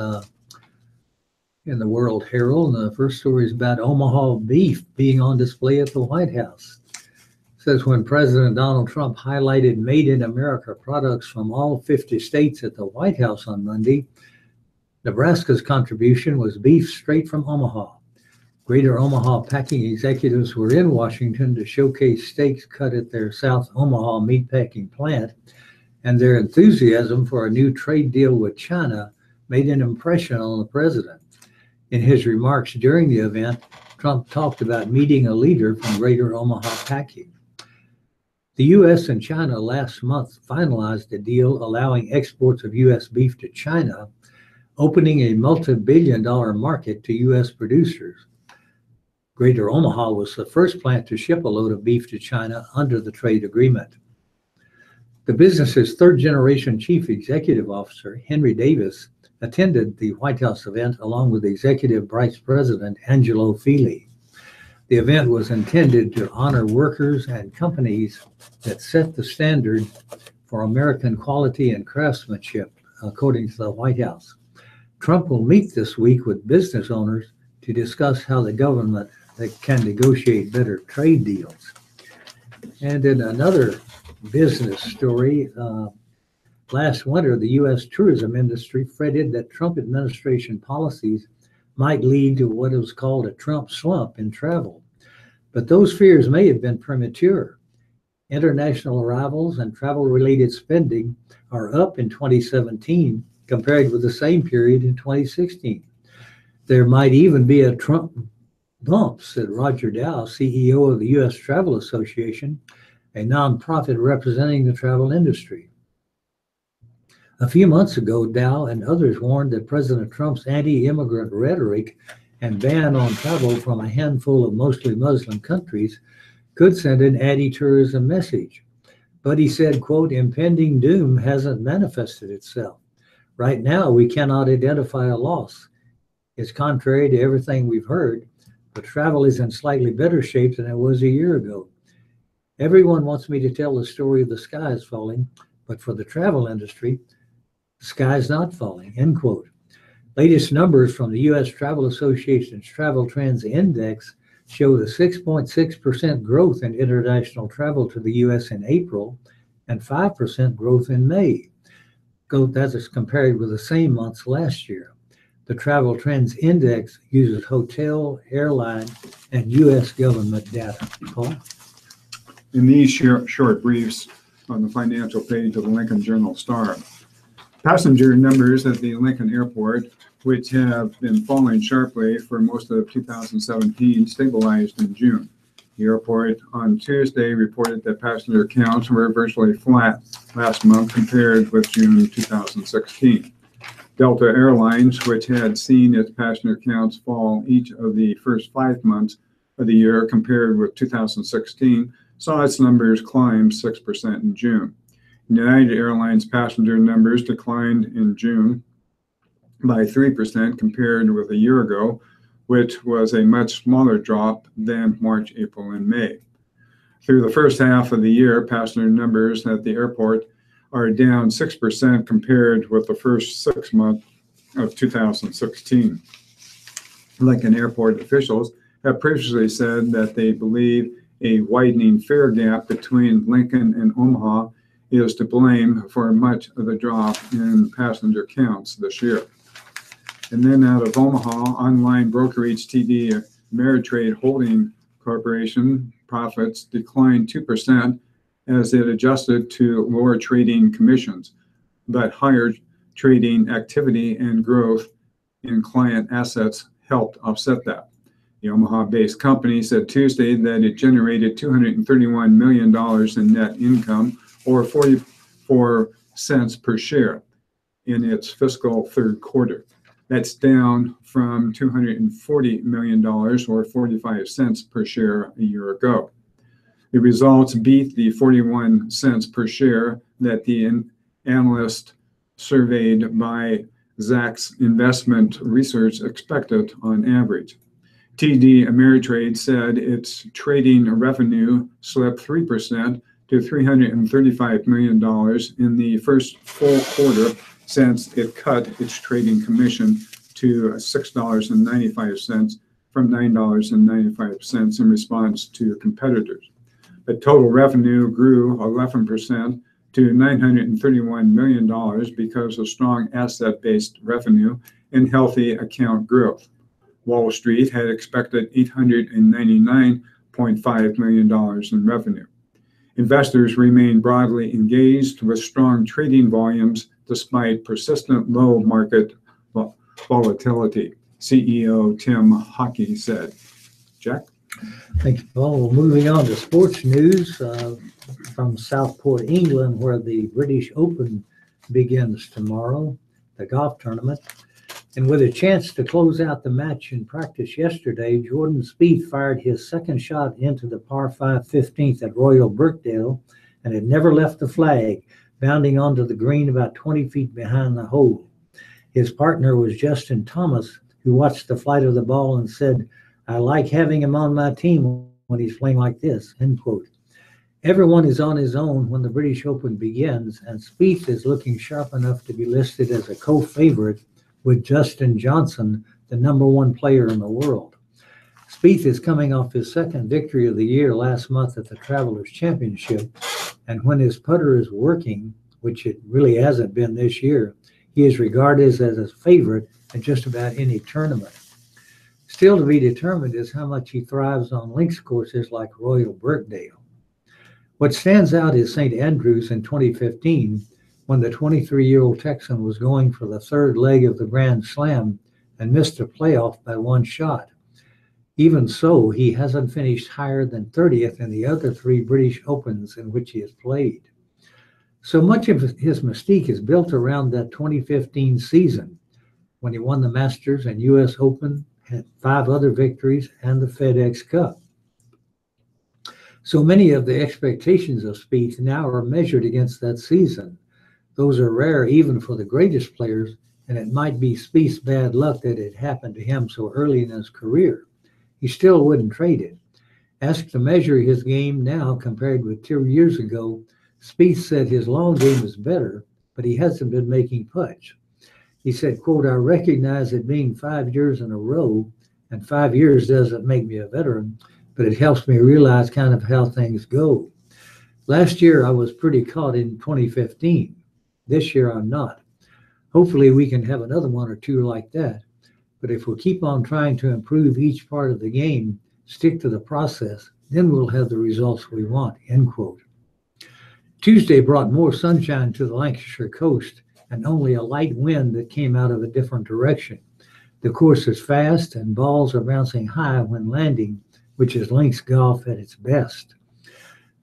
in the World Herald. And the first story is about Omaha beef being on display at the White House. It says when President Donald Trump highlighted Made in America products from all 50 states at the White House on Monday, Nebraska's contribution was beef straight from Omaha. Greater Omaha packing executives were in Washington to showcase steaks cut at their South Omaha meatpacking plant, and their enthusiasm for a new trade deal with China made an impression on the president. In his remarks during the event, Trump talked about meeting a leader from Greater Omaha Packing. The U.S. and China last month finalized a deal allowing exports of U.S. beef to China, opening a multi-billion-dollar market to U.S. producers. Greater Omaha was the first plant to ship a load of beef to China under the trade agreement. The business's third-generation chief executive officer, Henry Davis, attended the White House event along with Executive Vice President Angelo Fili. The event was intended to honor workers and companies that set the standard for American quality and craftsmanship, according to the White House. Trump will meet this week with business owners to discuss how the government can negotiate better trade deals. And in another business story, last winter, the U.S. tourism industry fretted that Trump administration policies might lead to what is called a Trump slump in travel. But those fears may have been premature. International arrivals and travel-related spending are up in 2017 compared with the same period in 2016. There might even be a Trump bump, said Roger Dow, CEO of the U.S. Travel Association, a nonprofit representing the travel industry. A few months ago, Dow and others warned that President Trump's anti-immigrant rhetoric and ban on travel from a handful of mostly Muslim countries could send an anti-tourism message. But he said, quote, impending doom hasn't manifested itself. Right now, we cannot identify a loss. It's contrary to everything we've heard, but travel is in slightly better shape than it was a year ago. Everyone wants me to tell the story of the sky is falling, but for the travel industry, the sky is not falling, end quote. Latest numbers from the U.S. Travel Association's Travel Trends Index showed a 6.6% growth in international travel to the U.S. in April and 5% growth in May. That is compared with the same months last year. The Travel Trends Index uses hotel, airline, and U.S. government data. Paul? in these short briefs on the financial page of the Lincoln Journal-Star. Passenger numbers at the Lincoln Airport, which have been falling sharply for most of 2017, stabilized in June. The airport on Tuesday reported that passenger counts were virtually flat last month compared with June 2016. Delta Airlines, which had seen its passenger counts fall each of the first 5 months of the year compared with 2016, saw its numbers climb 6% in June. United Airlines passenger numbers declined in June by 3% compared with a year ago, which was a much smaller drop than March, April, and May. Through the first half of the year, passenger numbers at the airport are down 6% compared with the first 6 months of 2016. Lincoln Airport officials have previously said that they believe a widening fare gap between Lincoln and Omaha is to blame for much of the drop in passenger counts this year. And then out of Omaha, online brokerage TD Ameritrade Holding Corporation profits declined 2% as it adjusted to lower trading commissions, but higher trading activity and growth in client assets helped offset that. The Omaha-based company said Tuesday that it generated $231 million in net income, or 44 cents per share, in its fiscal third quarter. That's down from $240 million, or 45 cents per share a year ago. The results beat the 41 cents per share that the analyst surveyed by Zacks Investment Research expected on average. TD Ameritrade said its trading revenue slipped 3% to $335 million in the first full quarter since it cut its trading commission to $6.95 from $9.95 in response to competitors. But total revenue grew 11% to $931 million because of strong asset-based revenue and healthy account growth. Wall Street had expected $899.5 million in revenue. Investors remain broadly engaged with strong trading volumes despite persistent low market volatility, CEO Tim Hockey said. Jack? Thank you, Paul. Well, moving on to sports news from Southport, England, where the British Open begins tomorrow, the golf tournament. And with a chance to close out the match in practice yesterday, Jordan Spieth fired his second shot into the par 5 15th at Royal Birkdale and had never left the flag, bounding onto the green about 20 feet behind the hole. His partner was Justin Thomas, who watched the flight of the ball and said, "I like having him on my team when he's playing like this," end quote. Everyone is on his own when the British Open begins, and Spieth is looking sharp enough to be listed as a co-favorite with Justin Johnson, the #1 player in the world. Spieth is coming off his second victory of the year last month at the Travelers Championship, and when his putter is working, which it really hasn't been this year, he is regarded as a favorite in just about any tournament. Still to be determined is how much he thrives on links courses like Royal Birkdale. What stands out is St. Andrews in 2015, when the 23-year-old Texan was going for the third leg of the Grand Slam and missed a playoff by one shot. Even so, he hasn't finished higher than 30th in the other 3 British Opens in which he has played. So much of his mystique is built around that 2015 season when he won the Masters and U.S. Open, had 5 other victories, and the FedEx Cup. So many of the expectations of Spieth now are measured against that season. Those are rare even for the greatest players, and it might be Spieth's bad luck that it happened to him so early in his career. He still wouldn't trade it. Asked to measure his game now compared with 2 years ago, Spieth said his long game is better, but he hasn't been making putts. He said, quote, "I recognize it being 5 years in a row, and 5 years doesn't make me a veteran, but it helps me realize kind of how things go. Last year, I was pretty caught in 2015. This year, I'm not. Hopefully, we can have another 1 or 2 like that. But if we keep on trying to improve each part of the game, stick to the process, Then we'll have the results we want, end quote. Tuesday brought more sunshine to the Lancashire coast and only a light wind that came out of a different direction. The course is fast and balls are bouncing high when landing, which is links golf at its best.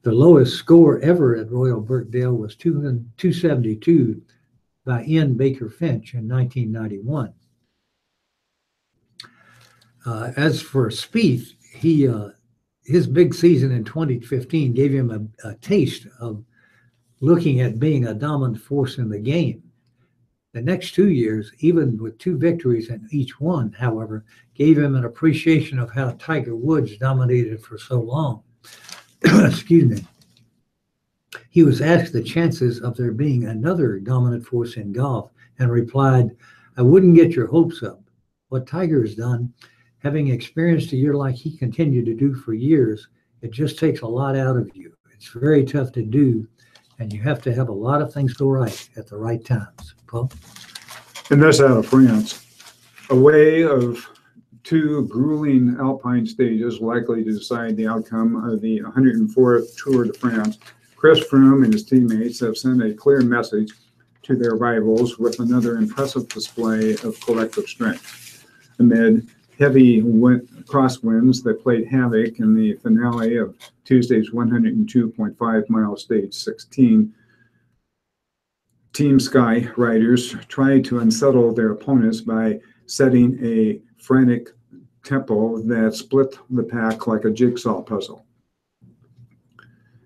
The lowest score ever at Royal Birkdale was 272 by Ian Baker Finch in 1991. As for Spieth, his big season in 2015 gave him a taste of looking at being a dominant force in the game. The next 2 years, even with 2 victories in each one, however, gave him an appreciation of how Tiger Woods dominated for so long. Excuse me. He was asked the chances of there being another dominant force in golf and replied, "I wouldn't get your hopes up. What Tiger has done, having experienced a year like he continued to do for years, it just takes a lot out of you. It's very tough to do, and you have to have a lot of things go right at the right times." Paul? And that's out of France. Away of 2 grueling alpine stages likely to decide the outcome of the 104th Tour de France, Chris Froome and his teammates have sent a clear message to their rivals with another impressive display of collective strength. Amid heavy crosswinds that played havoc in the finale of Tuesday's 102.5-mile stage 16, Team Sky riders tried to unsettle their opponents by setting a frantic tempo that split the pack like a jigsaw puzzle.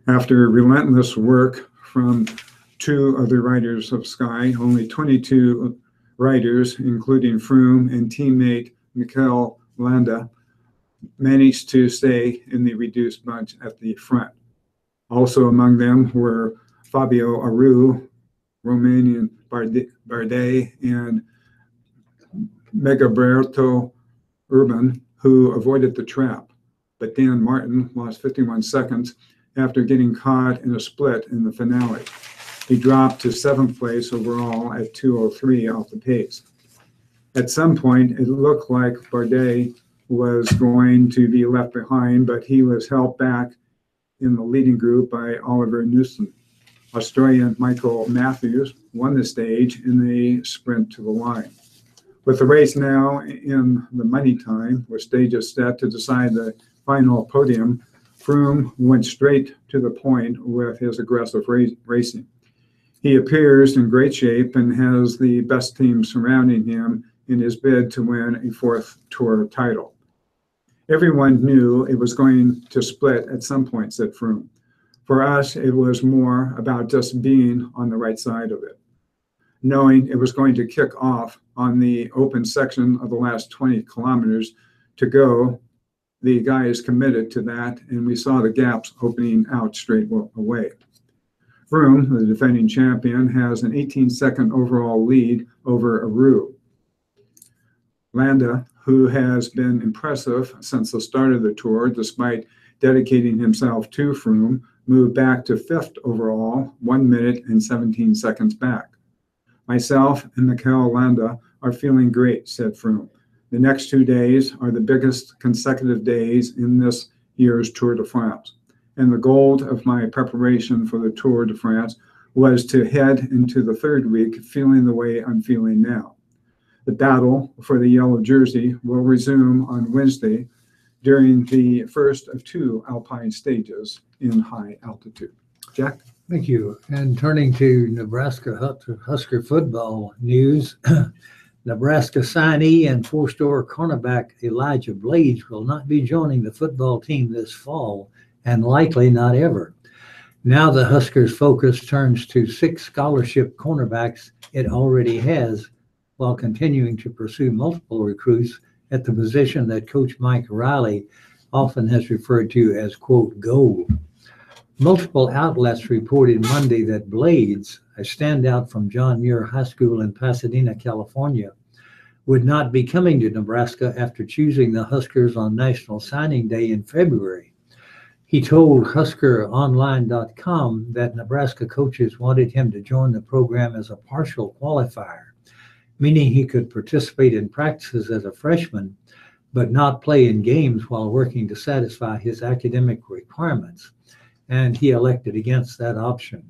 After relentless work from 2 other riders of Sky, only 22 riders, including Froome and teammate Mikel Landa, managed to stay in the reduced bunch at the front. Also among them were Fabio Aru, Romanian Bardet, and Megaberto Urban, who avoided the trap. But Dan Martin lost 51 seconds after getting caught in a split in the finale. He dropped to 7th place overall at 2:03 off the pace. At some point, it looked like Bardet was going to be left behind, but he was held back in the leading group by Oliver Newson. Australian Michael Matthews won the stage in the sprint to the line. With the race now in the money time, with stages set to decide the final podium, Froome went straight to the point with his aggressive racing. He appears in great shape and has the best team surrounding him in his bid to win a 4th Tour title. Everyone knew it was going to split at some point, said Froome. For us, it was more about just being on the right side of it. Knowing it was going to kick off on the open section of the last 20 kilometers to go, the guys committed to that, and we saw the gaps opening out straight away. Froome, the defending champion, has an 18-second overall lead over Aru. Landa, who has been impressive since the start of the Tour, despite dedicating himself to Froome, moved back to 5th overall, 1 minute and 17 seconds back. Myself and Mikel Landa are feeling great, said Froome. The next 2 days are the biggest consecutive days in this year's Tour de France. And the goal of my preparation for the Tour de France was to head into the 3rd week feeling the way I'm feeling now. The battle for the yellow jersey will resume on Wednesday during the first of 2 alpine stages in high altitude. Jack? Thank you. And turning to Nebraska Husker football news, Nebraska signee and 4-star cornerback Elijah Blades will not be joining the football team this fall, and likely not ever. Now the Huskers' focus turns to 6 scholarship cornerbacks it already has, while continuing to pursue multiple recruits at the position that Coach Mike Riley often has referred to as, quote, gold. Multiple outlets reported Monday that Blades, a standout from John Muir High School in Pasadena, California, would not be coming to Nebraska after choosing the Huskers on National Signing Day in February. He told HuskerOnline.com that Nebraska coaches wanted him to join the program as a partial qualifier, meaning he could participate in practices as a freshman, but not play in games while working to satisfy his academic requirements, and he elected against that option.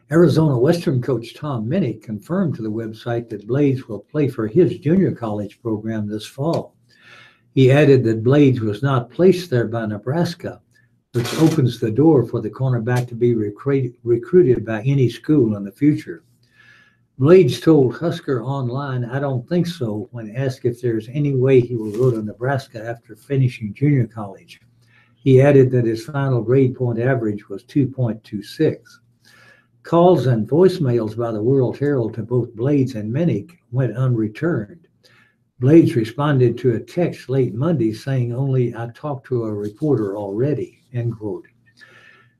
Arizona Western coach Tom Minnick confirmed to the website that Blades will play for his junior college program this fall. He added that Blades was not placed there by Nebraska, which opens the door for the cornerback to be recruited by any school in the future. Blades told Husker Online, "I don't think so," when asked if there's any way he will go to Nebraska after finishing junior college. He added that his final grade point average was 2.26. Calls and voicemails by the World Herald to both Blades and Minnick went unreturned. Blades responded to a text late Monday saying only, "I talked to a reporter already," end quote.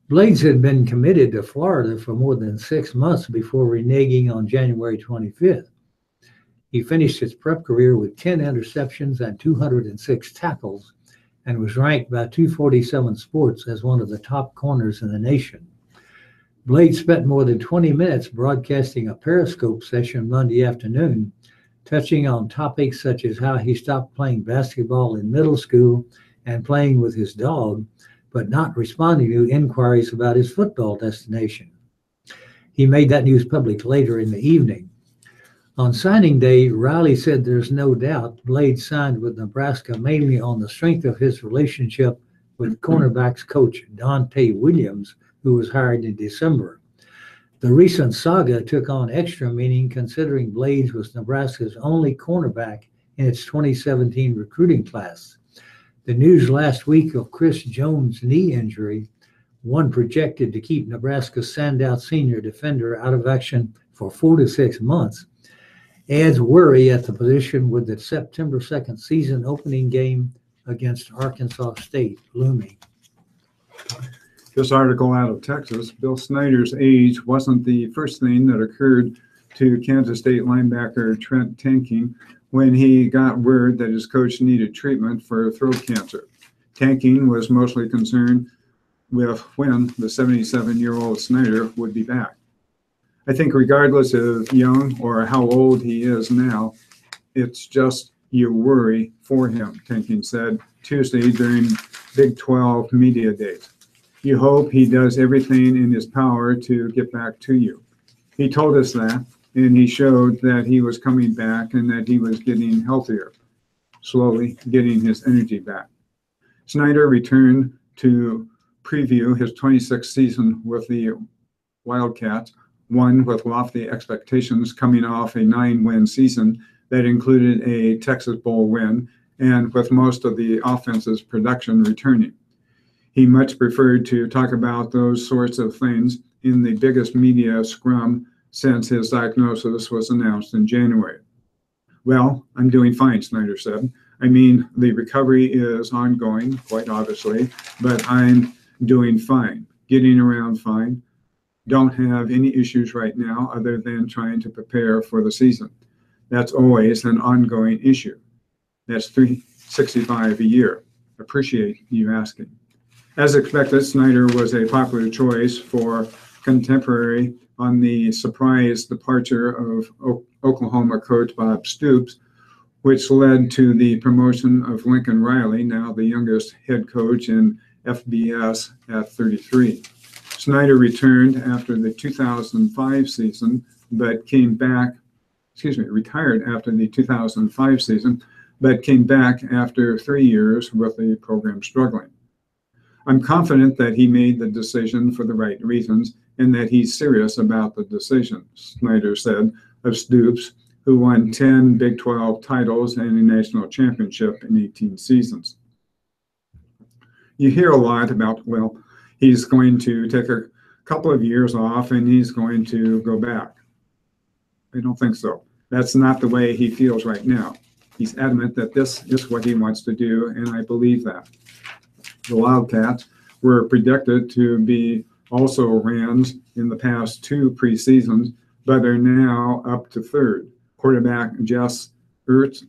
Blades had been committed to Florida for more than 6 months before reneging on January 25th. He finished his prep career with 10 interceptions and 206 tackles and was ranked by 247 Sports as one of the top corners in the nation. Blades spent more than 20 minutes broadcasting a Periscope session Monday afternoon, touching on topics such as how he stopped playing basketball in middle school and playing with his dog, but not responding to inquiries about his football destination. He made that news public later in the evening. On signing day, Riley said there's no doubt Blades signed with Nebraska mainly on the strength of his relationship with cornerbacks coach Dante Williams, who was hired in December. The recent saga took on extra meaning considering Blades was Nebraska's only cornerback in its 2017 recruiting class. The news last week of Chris Jones' knee injury, one projected to keep Nebraska's standout senior defender out of action for 4 to 6 months, adds worry at the position with the September 2nd season opening game against Arkansas State looming. This article out of Texas, Bill Snyder's age wasn't the first thing that occurred to Kansas State linebacker Trent Tanking when he got word that his coach needed treatment for throat cancer. Tanking was mostly concerned with when the 77-year-old Snyder would be back. I think regardless of young or how old he is now, it's just you worry for him, Tanking said Tuesday during Big 12 Media Days. You hope he does everything in his power to get back to you. He told us that, and he showed that he was coming back and that he was getting healthier, slowly getting his energy back. Snyder returned to preview his 26th season with the Wildcats, one with lofty expectations coming off a 9-win season that included a Texas Bowl win and with most of the offense's production returning. He much preferred to talk about those sorts of things in the biggest media scrum since his diagnosis was announced in January. "Well, I'm doing fine," Snyder said. "I mean, the recovery is ongoing, quite obviously, but I'm doing fine, getting around fine. Don't have any issues right now other than trying to prepare for the season. That's always an ongoing issue. That's $365 a year. Appreciate you asking." As expected, Snyder was a popular choice for contemporary on the surprise departure of Oklahoma coach Bob Stoops, which led to the promotion of Lincoln Riley, now the youngest head coach in FBS at 33. Snyder returned after the 2005 season, but retired after the 2005 season, but came back after 3 years with the program struggling. "I'm confident that he made the decision for the right reasons and that he's serious about the decision," Snyder said of Stoops, who won 10 Big 12 titles and a national championship in 18 seasons. You hear a lot about, well, he's going to take a couple of years off and he's going to go back. I don't think so. That's not the way he feels right now. He's adamant that this is what he wants to do, and I believe that. The Wildcats were predicted to be also Rams in the past 2 preseasons, but are now up to third. Quarterback Jess Ertz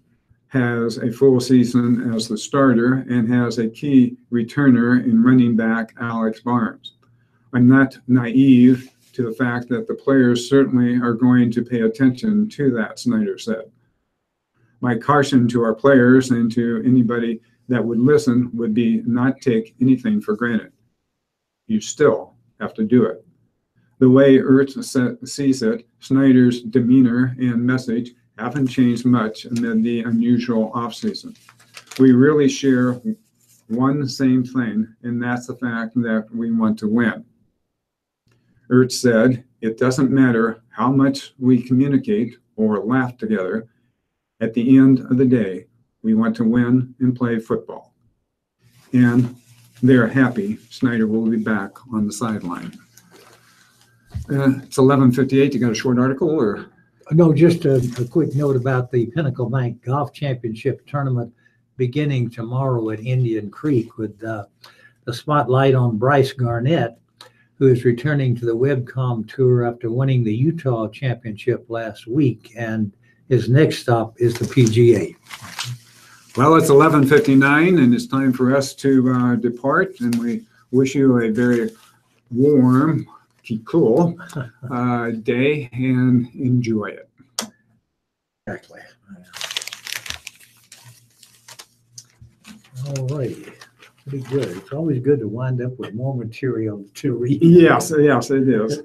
has a full season as the starter and has a key returner in running back Alex Barnes. I'm not naive to the fact that the players certainly are going to pay attention to that, Snyder said. My caution to our players and to anybody that would listen would be not take anything for granted. You still have to do it. The way Ertz sees it, Snyder's demeanor and message haven't changed much amid the unusual offseason. We really share one same thing, and that's the fact that we want to win. Ertz said, it doesn't matter how much we communicate or laugh together. At the end of the day, we want to win and play football. And they're happy Snyder will be back on the sideline. It's 11:58. You got a short article or? No, just a quick note about the Pinnacle Bank Golf Championship tournament beginning tomorrow at Indian Creek with the spotlight on Bryce Garnett, who is returning to the WebCom Tour after winning the Utah Championship last week. And his next stop is the PGA. Well, it's 11:59 and it's time for us to depart. And we wish you a very warm, cool day and enjoy it. Exactly. All right. Pretty good. It's always good to wind up with more material to read. Yes, it is.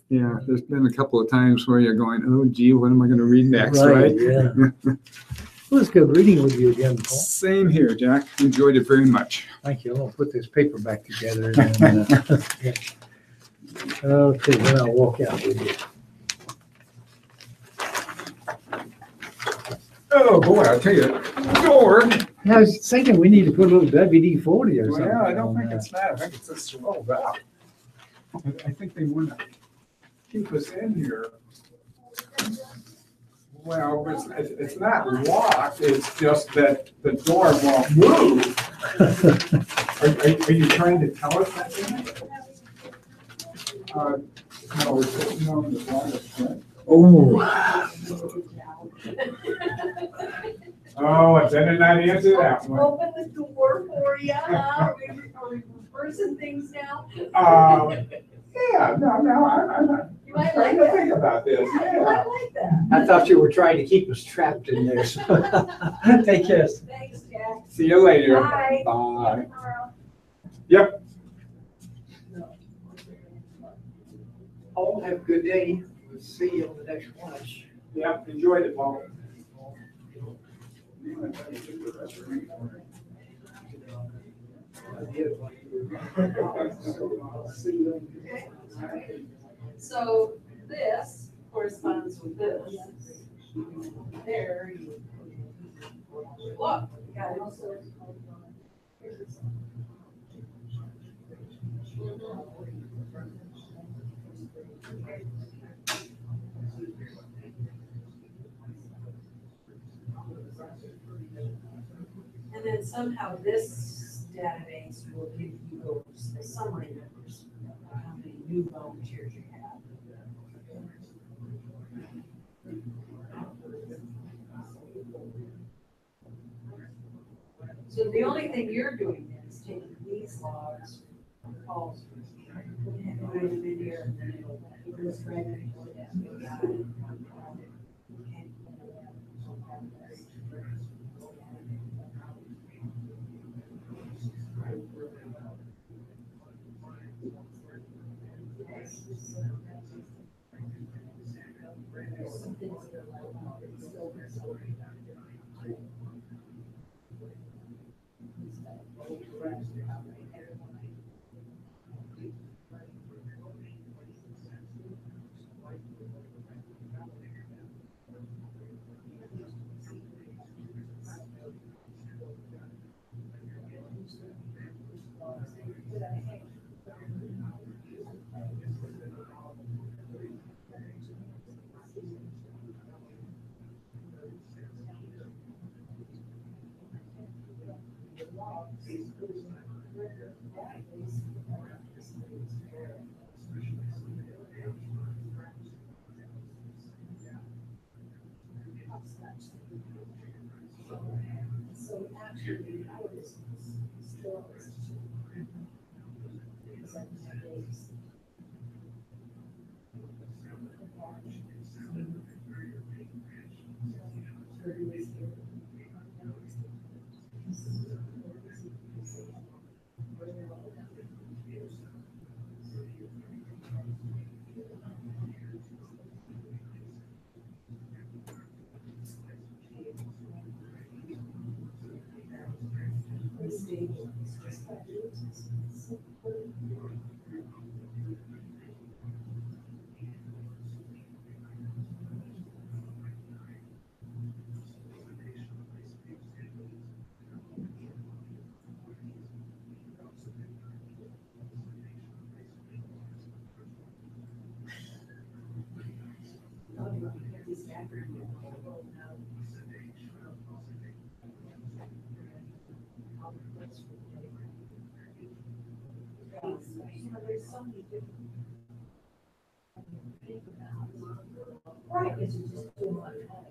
Yeah, there's been a couple of times where you're going, oh, gee, what am I going to read next, right? Yeah. Well, it's good reading with you again, Paul. Same here, Jack. Enjoyed it very much. Thank you. I'll put this paper back together. And, yeah. Okay, then I'll walk out with you. Oh, boy, I'll tell you, George. I was thinking we need to put a little WD-40 or something. Well, I don't on think that. it's that. I think it's just swelled out. I think they want to keep us in here. Well, it's not locked. It's just that the door won't move. Are you trying to tell us that? No, we're sitting on the line. Oh, Oh, I better not answer that one. Open the door for you, huh? Are we reversing things now? Yeah, no, I'm not. You might Trying like to that. think about this. Yeah, you might like that. I thought you were trying to keep us trapped in there. So. Take care. Thanks, Jack. See you later. Bye. Bye. Tomorrow. Yep. All have a good day. We'll see you on the next lunch. Yep. Enjoyed it, Paul. So this corresponds with this. There. Look, got it. And then somehow this database will give you those, the summary numbers, of how many new volunteers you have. So the only thing you're doing then is taking these logs, calls, and putting them in here, and then it'll just drag it. So actually, I was still.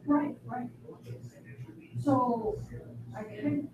Right, right. So I kind